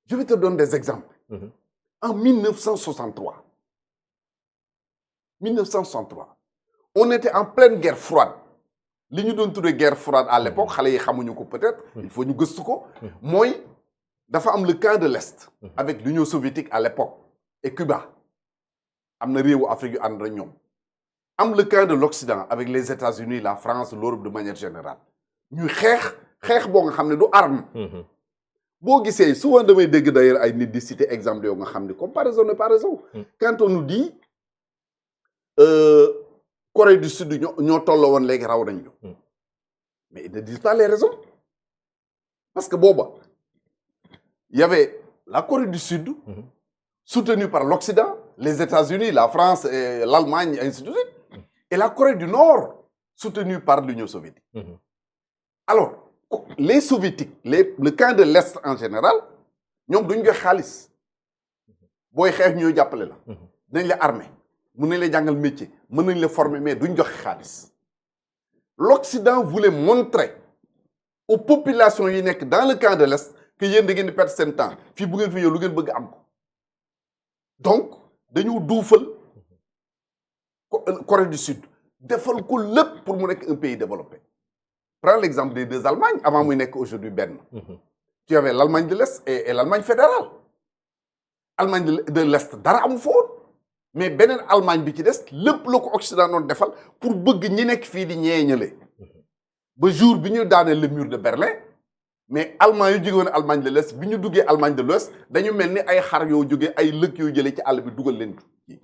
je vais te donner des exemples en 1963 on était en pleine guerre froide li ñu doon tuddee guerre froide à l'époque xale yi xamuñu ko peut-être il faut ñu gëstu ko mooy dafa am le camp de l'Est avec l'Union soviétique à l'époque et Cuba am na réewu Afrique yu ànd ak ñoom am le camp de l'Occident avec les États-Unis la France l'Europe de manière générale ñuy xeex boo nga xam ne du arme boo gisee souvent damay dégg d'ailleurs ay nit di citer exemple yoo nga xam ne comparaison n'est pas raison quand on nous dit Corée du Sud ñoo tolloo woon léegi raw nañ ñu mais ils ne disent pas les raisons parce que booba il y avait la Corée du Sud soutenue par l'Occident les États-Unis, la France, l'Allemagne, ainsi de suite. Et la Corée du Nord, soutenue par l'Union soviétique. Alors, les soviétiques, le camp de l'Est en général, ñoom duñ jox xaalis booy xeex ñooy jàppale la. dañ la armé mën nañ la jàngal métier mën nañ la former mais duñ jox xaalis. L'Occident voulait montrer aux populations yi nekk dans le camp de l'Est que yéen da ngeen di perdre seen temps fii bu ngeen fi ñëw lu ngeen bëgg am ko. Donc dañu duufal Corée du Sud defal ko lépp pour mu nekk un pays développé. Prends l'exemple des deux Allemagnes avant muy nekk aujourd'hui benn. Tu avais l'Allemagne de l'Est et l'Allemagne fédérale. Allemagne de l'Est dara amu fa woon mais beneen Allemagne bi ci des lépp la ko Occident doon defal pour bëgg ñi nekk fii di ñeeñale ba jour bi ñu daanee le mur de Berlin mais Allemand yu jóge woon Allemagne de l'Est bi ñu duggee Allemagne de l'Ouest dañu mel ni ay xar yoo jógee ay lëkk yoo jëlee ci àll bi dugal leen ci.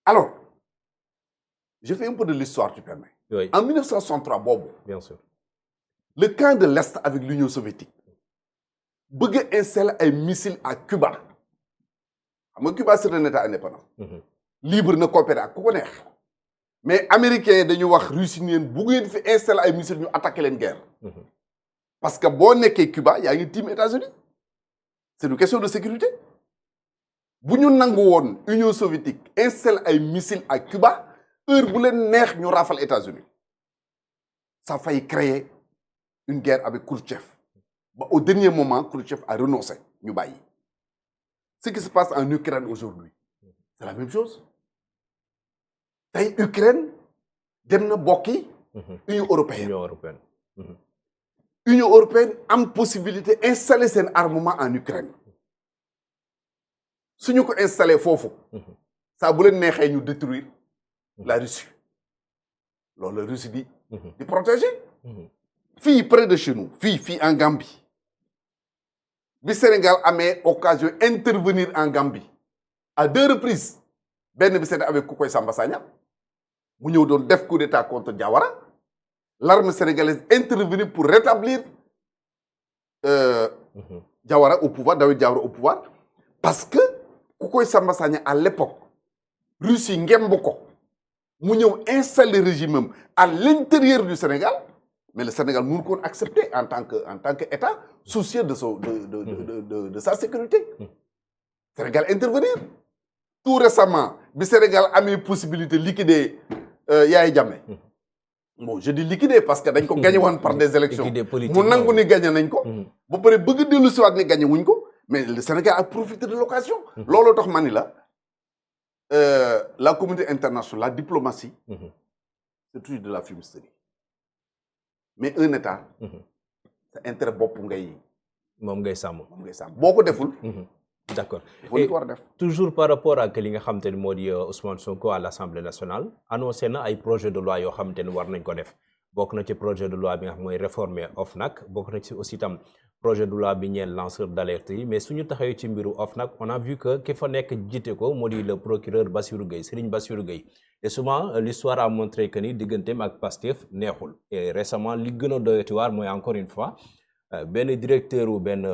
Alors je fais un peu de l'histoire tu permets. Oui. En 1963 boobu. Bien sûr. Le camp de l'Est avec l'Union soviétique bëgg a installer ay missiles à Cuba xam nga Cuba c'est un état indépendant. Libre na coopérer ak ku ko neex. Mais américains dañu wax Russie ni leen bu ngeen fi installer ay missiles ñu attaquer leen guerre. Parce que boo nekkee Cuba yaa ngi tiim États-Unis c'est une question de sécurité. bu ñu nangu woon Union soviétique installer ay missiles à Cuba heure bu leen neex ñu rafal États-Unis ça a failli créer une guerre avec Khrouchtchev. Au dernier moment, Khrouchtchev a renoncé. Ce qui se passe en Ukraine aujourd'hui, c'est la même chose. Tey Ukraine dem na bokki Union européenne. Union européenne am possibilité installer seen armement en Ukraine. su ñu ko installer foofu. saa bu leen neexee ñu détruire la Russie. loolu la Russie di protéger. Fii près de chez nous fii en Gambie bi Sénégal amee occasion intervenir en Gambie à 2 reprises benn bi c'était avec Kukoy Samba Sagna mu ñëw doon def coup d'état contre Diawara l'armée sénégalaise intervenir pour rétablir Diawara au pouvoir David Diawara au pouvoir parce que Kukoy Samba Sagna à l'époque Russie ngemb ko mu ñëw installer régime am à l'intérieur du Sénégal. Mais le Sénégal ne peut pas accepter en tant qu'État soucieux de sa sécurité. Sénégal intervenir. Tout récemment, le Sénégal a mis possibilité de liquider Yaya Jammeh. Bon, je dis liquider parce que nous avons gagné par des élections. Nous avons gagné. Mais le Sénégal a profité de l'occasion. La communauté internationale, la diplomatie, c'est toujours de la fumisterie. Mais un état c'est intérêt bopp moom ngay sàmm boo ko deful. D'accord. Et toujours par rapport ak li nga xam te ne moo di Ousmane Sonko à l'Assemblée nationale annoncé na ay projet de loi yoo xam te ne war nañ ko def bokk na ci projet de loi bi nga xam mooy réformer OFNAC bokk na ci aussi tam projet de loi bi ñeel lanceur d'alerte yi mais suñu taxawee ci mbiru OFNAC on a vu que ki fa nekk jiite ko moo di le procureur Bassirou Gueye Serigne Bassirou Gueye et souvent l'histoire a montré que ni digganteem ak Pastef neexul et récemment li gën a doyati waar mooy encore une fois benn directeur ou benn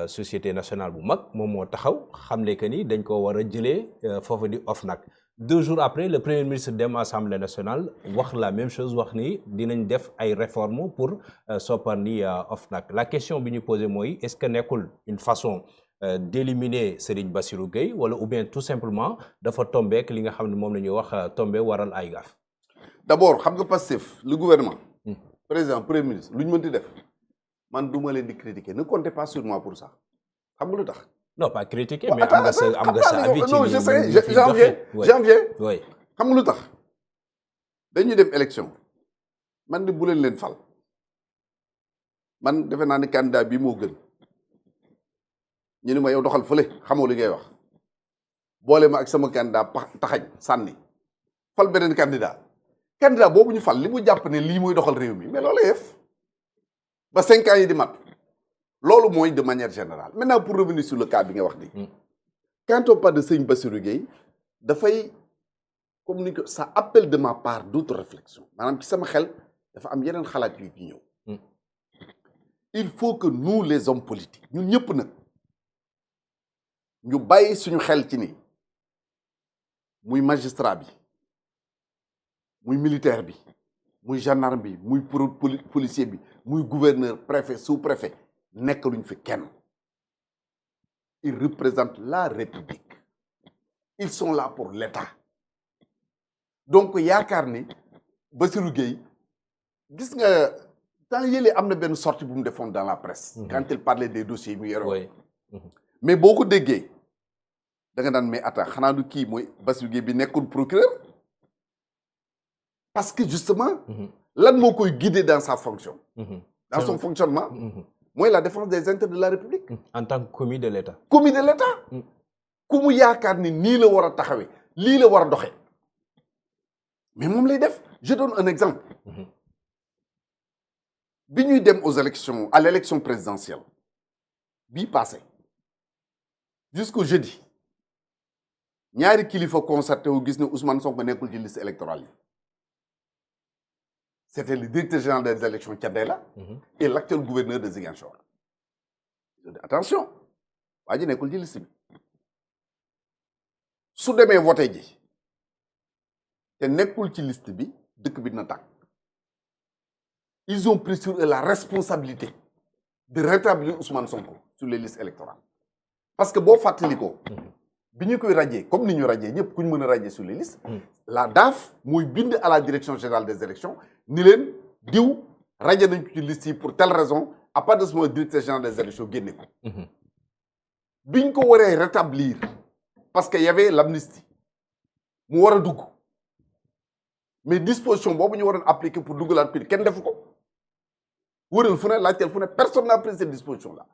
société nationale bu mag moom moo taxaw xamle que ni dañ ko war a jëlee foofu di OFNAC 2 jours après le premier ministre dem Assemblée nationale wax la même chose wax ni dinañ def ay réformes pour soppandi OFNAC la question bi ñu posé mooy est-ce que nekkul une façon d'éliminer Serigne Bassirou Gueye wala ou bien tout simplement dafa tombé ak li nga xam ne moom la ñuy wax tombé waral ay gaaf. D'abord xam nga Pastef le gouvernement. président premier ministre lu ñu mënti def man du ma leen di critiquer ne comptez pas sur moi pour ça xam nga lu tax. Non, pas critiquer, mais am nga sa avis. Non, je sais, j'en viens. Oui. Xam nga lu tax dañuy dem élection man de bu leen fal man defe naa ne candidat bi moo gën ñu ne ma yow doxal fële xamoo li ngay wax boole ma ak sama candidat taxañ sànni fal beneen candidat boobu ñu fal li mu jàpp ne lii mooy doxal réew mi mais loolu yëf ba 5 ans yi di mat. loolu mooy de manière générale maintenant pour revenir sur le cas bi nga wax ni quand on parle de Serigne Bassirou Gueye dafay comme ni ko ça appelle de ma part d'autres réflexions maanaam ci sama xel dafa am yeneen xalaat yu ci ñëw il faut que nous les hommes politiques ñun ñëpp nag ñu bàyyi suñu xel ci ni muy magistrat bi muy militaire bi muy gendarme bi muy policier bi muy gouverneur préfet sous-préfet nekk luñ fi kenn ils représentent la République ils sont là pour l'État donc yaakaar ni Bassirou Gueye gis nga temps yële am na benn sortie bu mu defoon dans la presse quand il parlait des dossiers mu yore mais boo ko déggee da nga daan mais attends xanaa du kii mooy Bassirou Gueye bi nekkul procureur parce que justement lan moo koy guider dans sa fonction dans son fonctionnement mooy la défense des intérêts de la République en tant que commis de l'État ku mu yaakaar ni nii la war a taxawee lii la war a doxee mais moom lay def je donne un exemple bi ñuy dem aux élections à l'élection présidentielle bii passé jusqu'au jeudi ñaari kilifa concerté wu gis ne Ousmane Sonko nekkul ci liste électorale yi c'était le directeur général des élections Thiendella et l'actuel gouverneur de Ziguinchor attention waa ji nekkul ci liste bi su demee voté ji te nekkul ci liste bi dëkk bi dina tàkk ils ont pris sur eux la responsabilité de rétablir Ousmane Sonko sur les listes électorales parce que boo fàttalikoo bi ñu koy radier comme ni ñu radier ñëpp ku ñu mën a radier sur les listes la DAF mooy bind à la direction générale des élections ni leen diw radier nañ ko ci liste yi pour telle raison à partir de ce moment directeur général des élections génne ko biñ ko waree rétablir parce que y avait l'amnistie mu war a dugg mais disposition boobu ñu waroon appliquer pour duggalaat pire kenn defu ko wëral fu ne laajteel fu ne personne n'a pris cette disposition là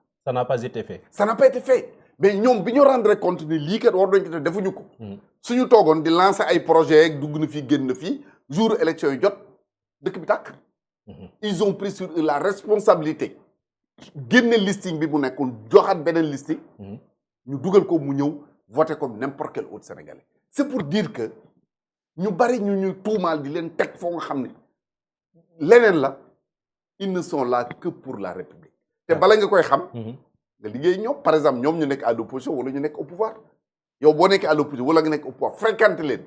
ça n'a pas été fait mais ñoom bi ñu rendre compte ni lii kat war nañ ko def defuñu ko suñu toogoon di lancer ay projets yeeg dugg na fii génn na fii jour élection yi jot dëkk bi tàkk ils ont pris sur eux la responsabilité génne listing bi mu nekkoon joxaat beneen listing ñu dugal ko mu ñëw voter comme n'importe quel autre Sénégalais c'est pour dire que ñu bari ñu tuumaal di leen teg foo nga xam ne leneen la ils ne sont là que pour la République te bala nga koy xam nga liggéey ñoom par exemple ñoom ñu nekk à l'opposition wala ñu nekk au pouvoir yow boo nekkee à l'opposition wala nga nekk au pouvoir fréquente leen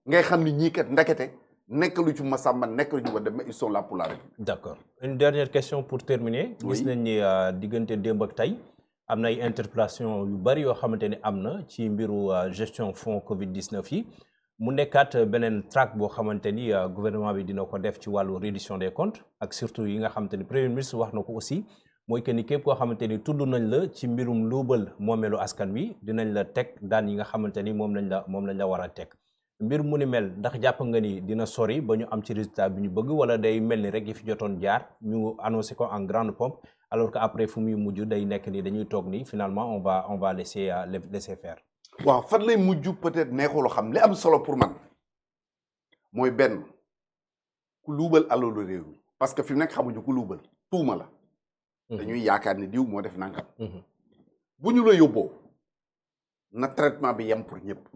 ngay xam ni ñii kat ndekete nekk lu ci Massamba nekk lu ci Mademba mais ils sont là pour la République. D'accord. Une dernière question pour terminer. gis nañ ni diggante démb ak tey am na ay interpellation yu bari yoo xamante ni am na ci mbiru gestion fonds Covid 19 yi mu nekkaat beneen track boo xamante ni gouvernement bi dina ko def ci wàllu reddition des comptes ak surtout yi nga xamante ni premier ministre wax na ko aussi. mooy que ni képp koo xamante ni tudd nañ la ci mbirum luubal moomeelu askan wi dinañ la teg daan yi nga xamante ni moom lañ la war a teg mbir mu ni mel ndax jàpp nga ni dina sori ba ñu am ci résultat bi ñu bëgg wala day mel ni rek yi fi jotoon jaar ñu annoncé ko en grande pompe alors que après fu muy mujj day nekk ni dañuy toog ni finalement on va laisser faire. waaw fan lay mujj peut-être neexul xam li am solo pour man mooy benn ku luubal alalu réew mi parce que fi mu nekk xamuñu ku luubal tuuma la. dañuy yaakaar ni diw moo def nangam. bu ñu la yóbboo na traitement bi yem pour ñëpp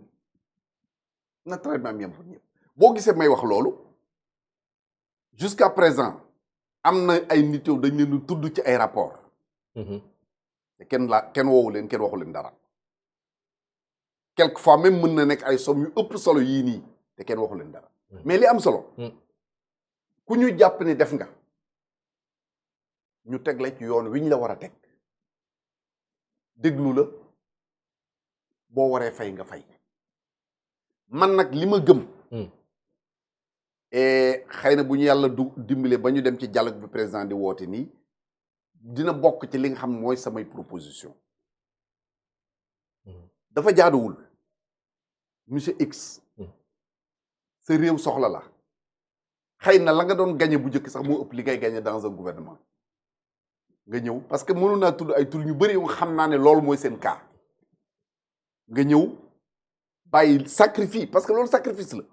boo gisee may wax loolu jusqu'à présent am na ay nit yow dañ leen tudd ci ay rapport te kenn woowu leen kenn waxu leen dara quelquefois même mën na nekk ay somme yu ëpp solo yii nii te kenn waxu leen dara mais li am solo ku ñu jàpp ni def nga ñu teg la ci yoon wi ñu la war a teg déglu la boo waree fay nga fay man nag li ma gëm xëy na bu ñu yàlla dimbale ba ñu dem ci dialogue bi président di woote nii dina bokk ci li nga xam mooy samay proposition dafa jaaduwul monsieur X sa réew soxla la xëy na la nga doon gagné bu njëkk sax moo ëpp li ngay gagné dans un gouvernement nga ñëw parce que mënoon naa tudd ay tur ñu bëri yoo xam naa ne loolu mooy seen cas nga ñëw bàyyi sacrifice parce que loolu sacrifice la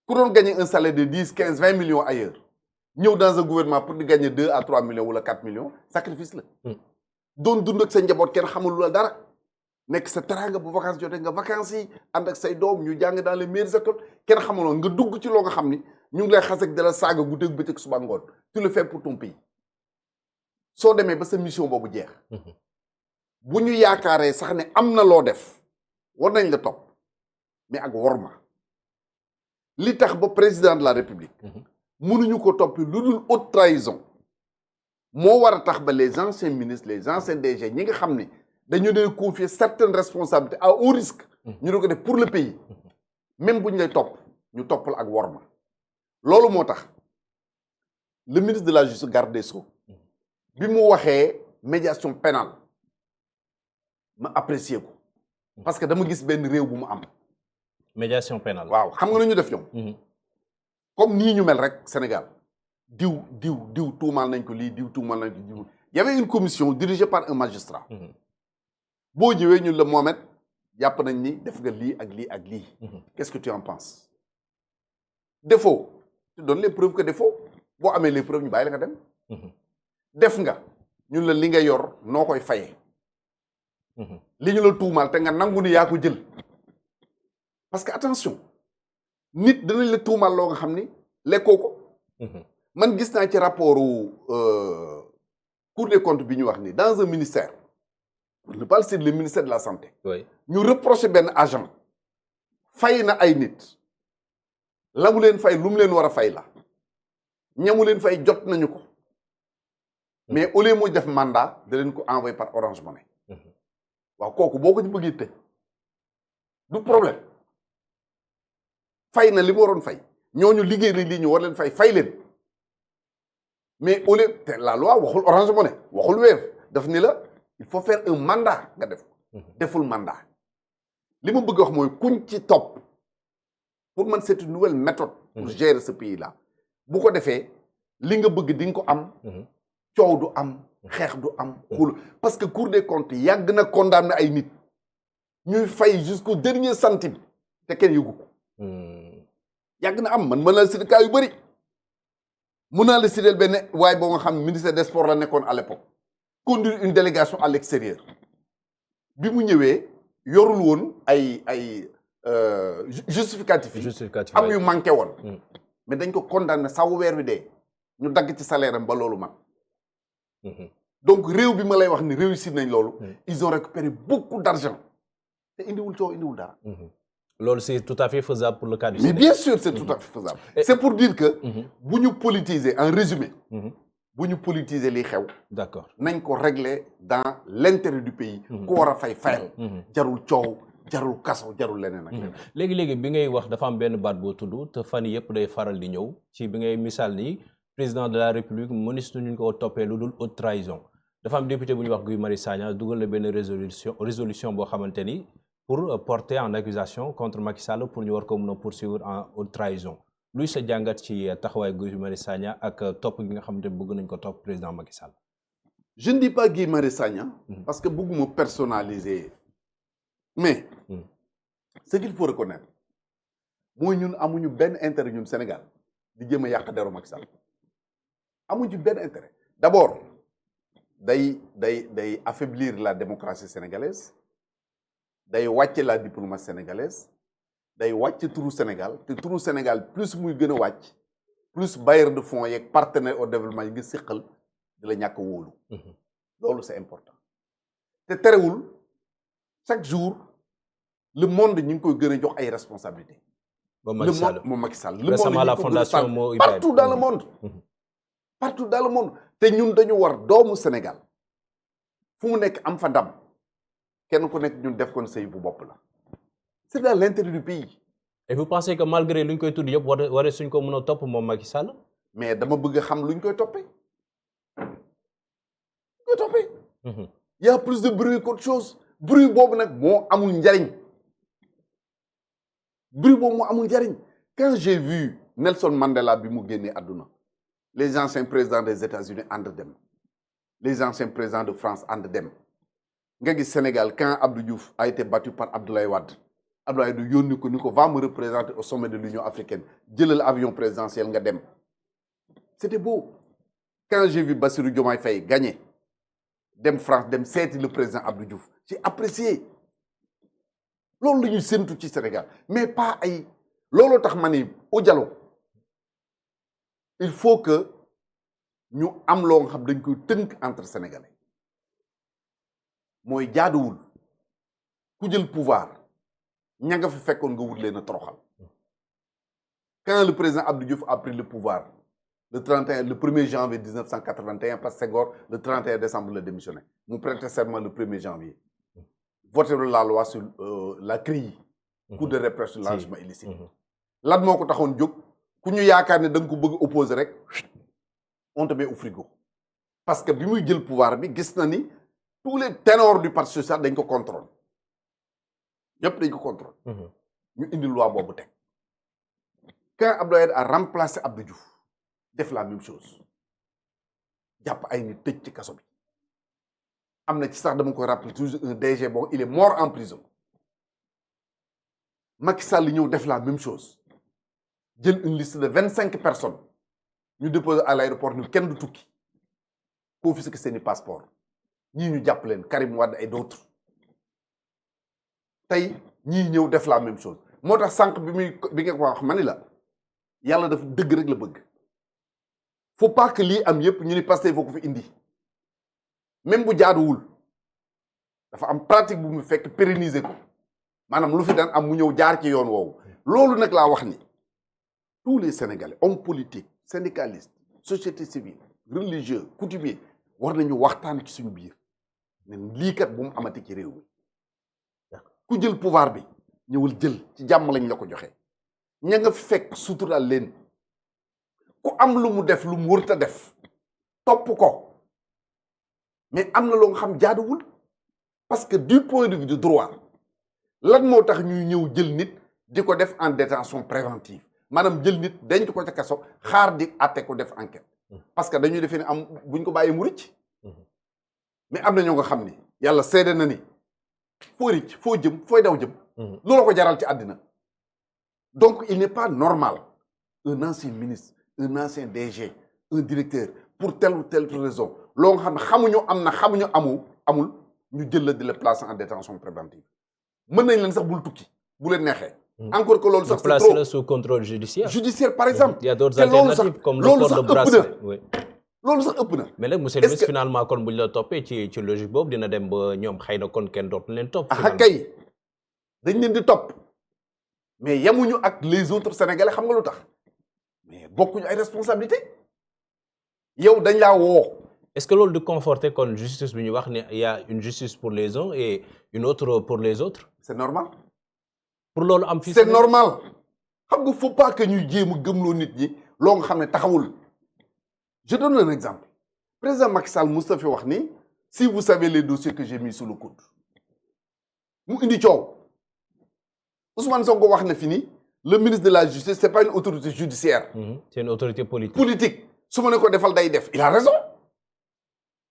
ku doon gagner un salaire de 10 15 20 millions ailleurs ñëw dans un gouvernement pour di gagner 2 à 3 millions wala 4 millions sacrifice la doon dund ak sa njaboot kenn xamul la dara nekk sa teraanga bu vacances jotee nga vacances yi ànd ak say doom ñu jàng dans les meilleures écoles kenn xamuloon nga dugg ci loo nga xam ni ñu ngi lay xas ak dala saaga guddeeg bëccëg suba ngoon tu le fais pour ton pays soo demee ba sa mission boobu jeex bu ñu yaakaaree sax ne am na loo def war nañ la topp mais ak worma li tax ba président de la république mënuñu ko toppi lu dul haute trahison moo war a tax ba les anciens ministres les anciens DG ñi nga xam ne dañu leen confier certaines responsabilités à haut risque ñu ne ko def pour le pays même bu ñu lay topp ñu topp la ak worma loolu moo tax le ministre de la justice garde des sceaux bi mu waxee médiation pénale ma apprécier ko parce que dama gis benn réew bu mu am médiation pénale waaw xam nga nu ñu def ñoom comme nii ñu mel rek Sénégal diw tuumaal nañ ko lii diw tuumaal nañ ko diw y avait une commission dirigée par un magistrat boo ñëwee ñun la Mohamed jàpp nañ ni def nga lii ak lii ak lii qu'est-ce que tu en penses défaut tu donnes les preuves que défaut boo amee les preuves ñu bàyyi la nga dem def nga ñun la li nga yor noo koy fayee li ñu la tuumaal te nga nangu ni yaa ko jël parce que attention nit danañ la tuumaal loo nga xam ni lekkoo ko man gis naa ci rapportu Cour des comptes bi ñu wax ni dans un ministère pour ne pas le citer le ministère de la santé ñu reproché benn agent fay na ay nit la mu leen fay lu mu leen war a fay la ñamu leen fay jot nañu ko mais au lieu muy def mandat da leen ko envoyé par Orange Money waaw kooku boo ko ci bëggee tëj du problème fay na li mu waroon fay ñooñu liggéey nañ lii ñu war leen fay leen mais au lieu te la loi waxul Orange Money waxul Wave daf ni la il faut faire un mandat nga def deful mandat li ma bëgg wax mooy kuñ ci topp pour man c'est une nouvelle méthode pour gérer ce pays là bu ko defee li nga bëgg di nga ko am coow du am xeex du am xul parce que Cour des comptes yàgg na condamné ay nit ñuy fay jusqu'au dernier centime te kenn yëgu ko yàgg na am man mën naa la citer cas yu bëri mën naa la citer benn waaye boo nga xam ministère des sports la nekkoon à l'époque conduire une délégation à l'extérieur bi mu ñëwee yorul woon ay justificatif am yu manqué woon mais dañ ko condamné saw weer wi dee ñu dagg ci salaire am ba loolu man donc réew bi ma lay wax ni réussir nañ loolu ils ont récupéré beaucoup d'argent te indiwul coow indiwul dara loolu c'est tout à fait faisable pour le cas du mais bien sûr c'est tout à fait faisable c'est pour dire que bu ñu politiser en résumé bu ñu politiser liy xew d'accord nañ ko régler dans l'intérêt du pays ku war a fayal jarul coow jarul kaso jarul leneen ak leneen léegi bi ngay wax dafa am benn baat boo tudd te fan yëpp day faral di ñëw ci bi ngay misaal ni président de la république ministre ñu ko toppee lu dul haute trahison dafa am député bu ñuy wax Guy Marius Sagna dugal na benn résolution boo xamante ni pour porter en accusation contre Macky Sall pour ñu war ko mën a poursuivre en haute trahison luy sa jàngat ci taxawaay Guy Marius Sagna ak topp gi nga xamante ni bëgg nañ ko topp président Macky Sall. je ne dis pas Guy Marius Sagna parce que bëgguma personnaliser mais ce qu'il faut reconnaître mooy ñun amuñu benn intérêt ñun Sénégal di jéem a yàq deru Macky Sall amuñu benn intérêt d'abord day affaiblir la démocratie sénégalaise day wàcce la diplomatie sénégalaise day wàcc turu Sénégal te turu Sénégal plus muy gën a wàcc plus bailleur de fonds yeeg partenaire au développement yi nga siqal di la ñàkk wóolu loolu c'est important te terewul chaque jour le monde ñu ngi koy gën a jox ay responsabilités le monde moom Macky Sall le monde la fondation moo partout dans le monde partout dans le monde te ñun dañu war doomu Sénégal fu mu nekk am fa ndam kenn ku nekk ñun def kon sëy bu bopp la c'est dans l'intérêt du pays. Et vous pensez que malgré lu ñu koy tudd yëpp war suñ ko mën a topp moom Macky Sall. mais dama bëgg a xam lu ñu koy toppee. y a plus de bruit qu'autre chose bruit boobu nag moo amul njariñ bruit boobu moo amul njariñ quand j'ai vu Nelson Mandela bi mu génnee àdduna les anciens présidents des États-Unis ànd dem les anciens présidents de France ànd dem nga gis Sénégal quand Abdou Diouf a été battu par Abdoulaye Wade Abdoulaye du yónni ko ni ko va me représenter au sommet de l'Union africaine jëlal avion présidentiel nga dem c'était beau quand j'ai vu Bassirou Diomaye Faye gagner dem France dem seeti le président Abdou Diouf j'ai apprécié loolu la ñuy séntu ci Sénégal mais pas ay looloo tax ma ni au dialogue il faut que ñu am loo nga xam dañ koy tënk entre sénégalais mooy jaaduwul ku jël pouvoir ña nga fi fekkoon nga wut leen a toroxal quand le président Abdou Diouf a pris le pouvoir le 1er janvier 1981 parce que Senghor le 31 décembre le démissionné mu prêter serment le 1er janvier voté la loi sur la CREI cour de répression de l'enrichissement illicite lan moo ko taxoon jóg ku ñu yaakaar ne da nga ko bëgg opposer rek on te met au frigo parce que bi muy jël pouvoir bi gis na ni tous les ténors du parti social dañ ko contrôle ñëpp dañ ko contrôle ñu indi loi boobu teg quand Abdoulaye Wade a remplacé Abdou Diouf def la même chose jàpp ay nit tëj ci kaso bi am na ci sax dama koy rappeler toujours un DG bon il est mort en prison Macky Sall ñëw def la même chose jël une liste de 25 personnes ñu déposer à l'aéroport ñu kenn du tukki confisquer seeni passeport ñii ñu jàpp leen Karim Wade et d'autres tey ñii ñëw def la même chose moo tax sànq bi nga ko wax ma ni la yàlla dafa dëgg rek la bëgg faut pas que lii am yëpp ñu ni Pastef foo ko fi indi même bu jaaduwul dafa am pratique bu mu fekk pérenniser ko maanaam lu fi daan am mu ñëw jaar ci yoon woowu loolu nag laa wax ni tous les Sénégalais hommes politiques syndicalistes société civile religieux coutumiers war nañu waxtaan ci suñu biir ne lii kat bu mu amati ci réew mi ku jël pouvoir bi ñëwul jël ci jàmm lañ la ko joxe ña nga fekk suturaal leen ku am lu mu def lu mu wërta def topp ko mais am na loo nga xam jaaduwul parce que du point de vue du droit lan moo tax ñuy ñëw jël nit di ko def en détention préventive maanaam jël nit denc ko ca kaso xaar di àtte ko def enquête parce que dañuy defee ne am buñ ko bàyyi mu rëcc mais am na ñoo nga xam ni yàlla seede na ni foo rëcc foo jëm fooy daw jëm loolu ko jaral ci àddina donc il n'est pas normal un ancien ministre un ancien DG un directeur pour telle ou telle raison loo nga xam ne xamuñu am na xamuñu amul ñu jël la di la placer en détention préventive mën nañ leen sax bul tukki bu leen neexee encore que loolu sax c'est trop placer sous contrôle judiciaire par exemple il y a d'autres alternatives comme le port de bracelet loolu sax ëpp na mais nag monsieur le ministre finalement kon buñ la toppee ci logique boobu dina dem ba ñoom xëy na kon kenn dootu leen topp kay dañ leen di topp mais yemuñu ak les autres sénégalais xam nga lu tax mais bokkuñu ay responsabilité yow dañ laa woo est-ce que loolu de conforter kon justice bi ñu wax ne il y a une justice pour les uns et une autre pour les autres c'est normal pour loolu am fii c'est normal xam nga faut pas que ñuy jéem a gëmloo nit ñi loo nga xam ne taxawul je donne un exemple président Macky Sall Moustapha wax ni si vous savez les dossiers que j'ai mis sous le coude mu indi coow Ousmane Sonko wax na fi ni le ministre de la justice c'est pas une autorité judiciaire c'est une autorité politique su ma ne ko defal day def il a raison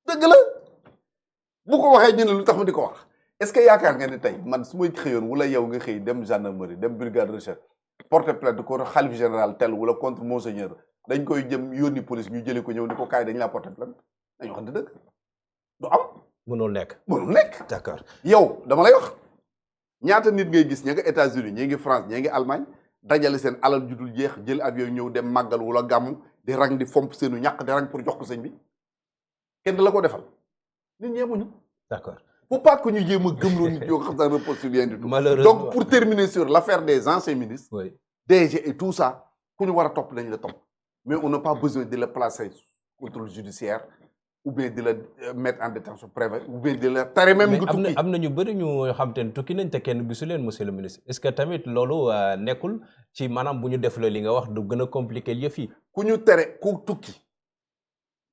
dëgg la bu ko waxee ñu ne lu tax ma di ko wax est-ce que yaakaar nga ne tey man su may xëyoon wala yow nga xëy dem gendarmerie dem brigade de recherche porter plainte contre xalif général tel wala contre monseigneur dañ koy jëm yónni police ñu jëlee ko ñëw ni ko kaay dañ laa porter plainte dañu wax dëgg du am. mënul nekk. d'accord yow dama lay wax ñaata nit ngay gis ña nga États-Unis ñi ngi France ñi ngi Allemagne dajale seen alal ju dul jeex jël avion ñëw dem màggal wala gàmmu di rang di fomp seenu ñàkk di rang pour jox ko sëñ bi kenn la ko defal nit ñi yemuñu. d'accord. faut pas que ñu jéem a gëmloo nit yoo xam ne repose sur rien du tout. Malheureusement. Donc pour terminer sur l'affaire des anciens ministres. Oui. DG et tout ça ku ñu war a topp dañ la topp mais on n'a pas besoin de le placer sous contrôle judiciaire ou bien de la mettre en détention préventive ou bien de la tere même nga tukki. mais am na ñu bëri ñu xam te ne tukki nañ te kenn gisu leen monsieur le ministre est-ce que tamit loolu nekkul ci maanaam bu ñu def la li nga wax du gën a compliquer yëf yi. ku ñu tere ku tukki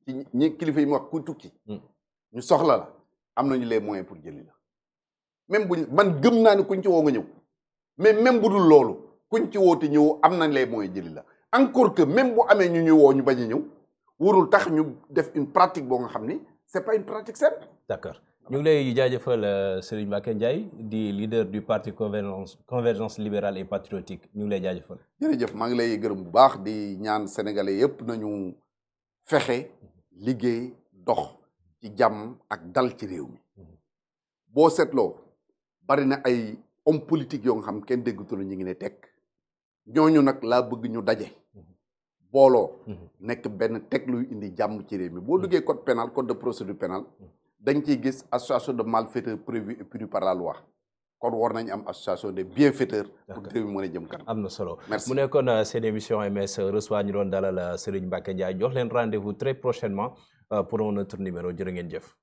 ci ñi kilifa yi mu wax ku tukki. ñu soxla la am nañu les moyens pour jëli la même buñ man gëm naa ne kuñ ci woo nga ñëw mais même bu dul loolu kuñ ci woote ñëw am nañ les moyens jëli la encore que même bu amee ñu ñuy woo ñu bañ a ñëw warul tax ñu def une pratique boo nga xam ni c'est pas une pratique saine. d'accord ñu ngi lay jaajëfal Serigne Mbacké Ndiaye di leader du parti convergence libérale et patriotique ñu ngi lay jaajëfal. jërëjëf maa ngi lay gërëm bu baax di ñaan sénégalais yépp nañu fexe liggéey dox ci jàmm ak dal ci réew mi boo seetloo bari na ay homme politique yoo nga xam kenn déggatul ñu ngi ne teg ñooñu nag laa bëgg ñu daje booloo nekk benn teg luy indi jàmm ci réew mi boo duggee code pénal code de procédure pénale dañ ciy gis association de malfaiteurs prévue et punie par la loi kon war nañ am association des bienfaiteurs pour réew mi mën a jëm kanam. am na solo merci mu nekkoon seen émission MS reçoit ñu doon dalal Serigne Mbacké Ndiaye jox leen rendez-vous très prochainement pour un autre numéro jërë ngeen jëf.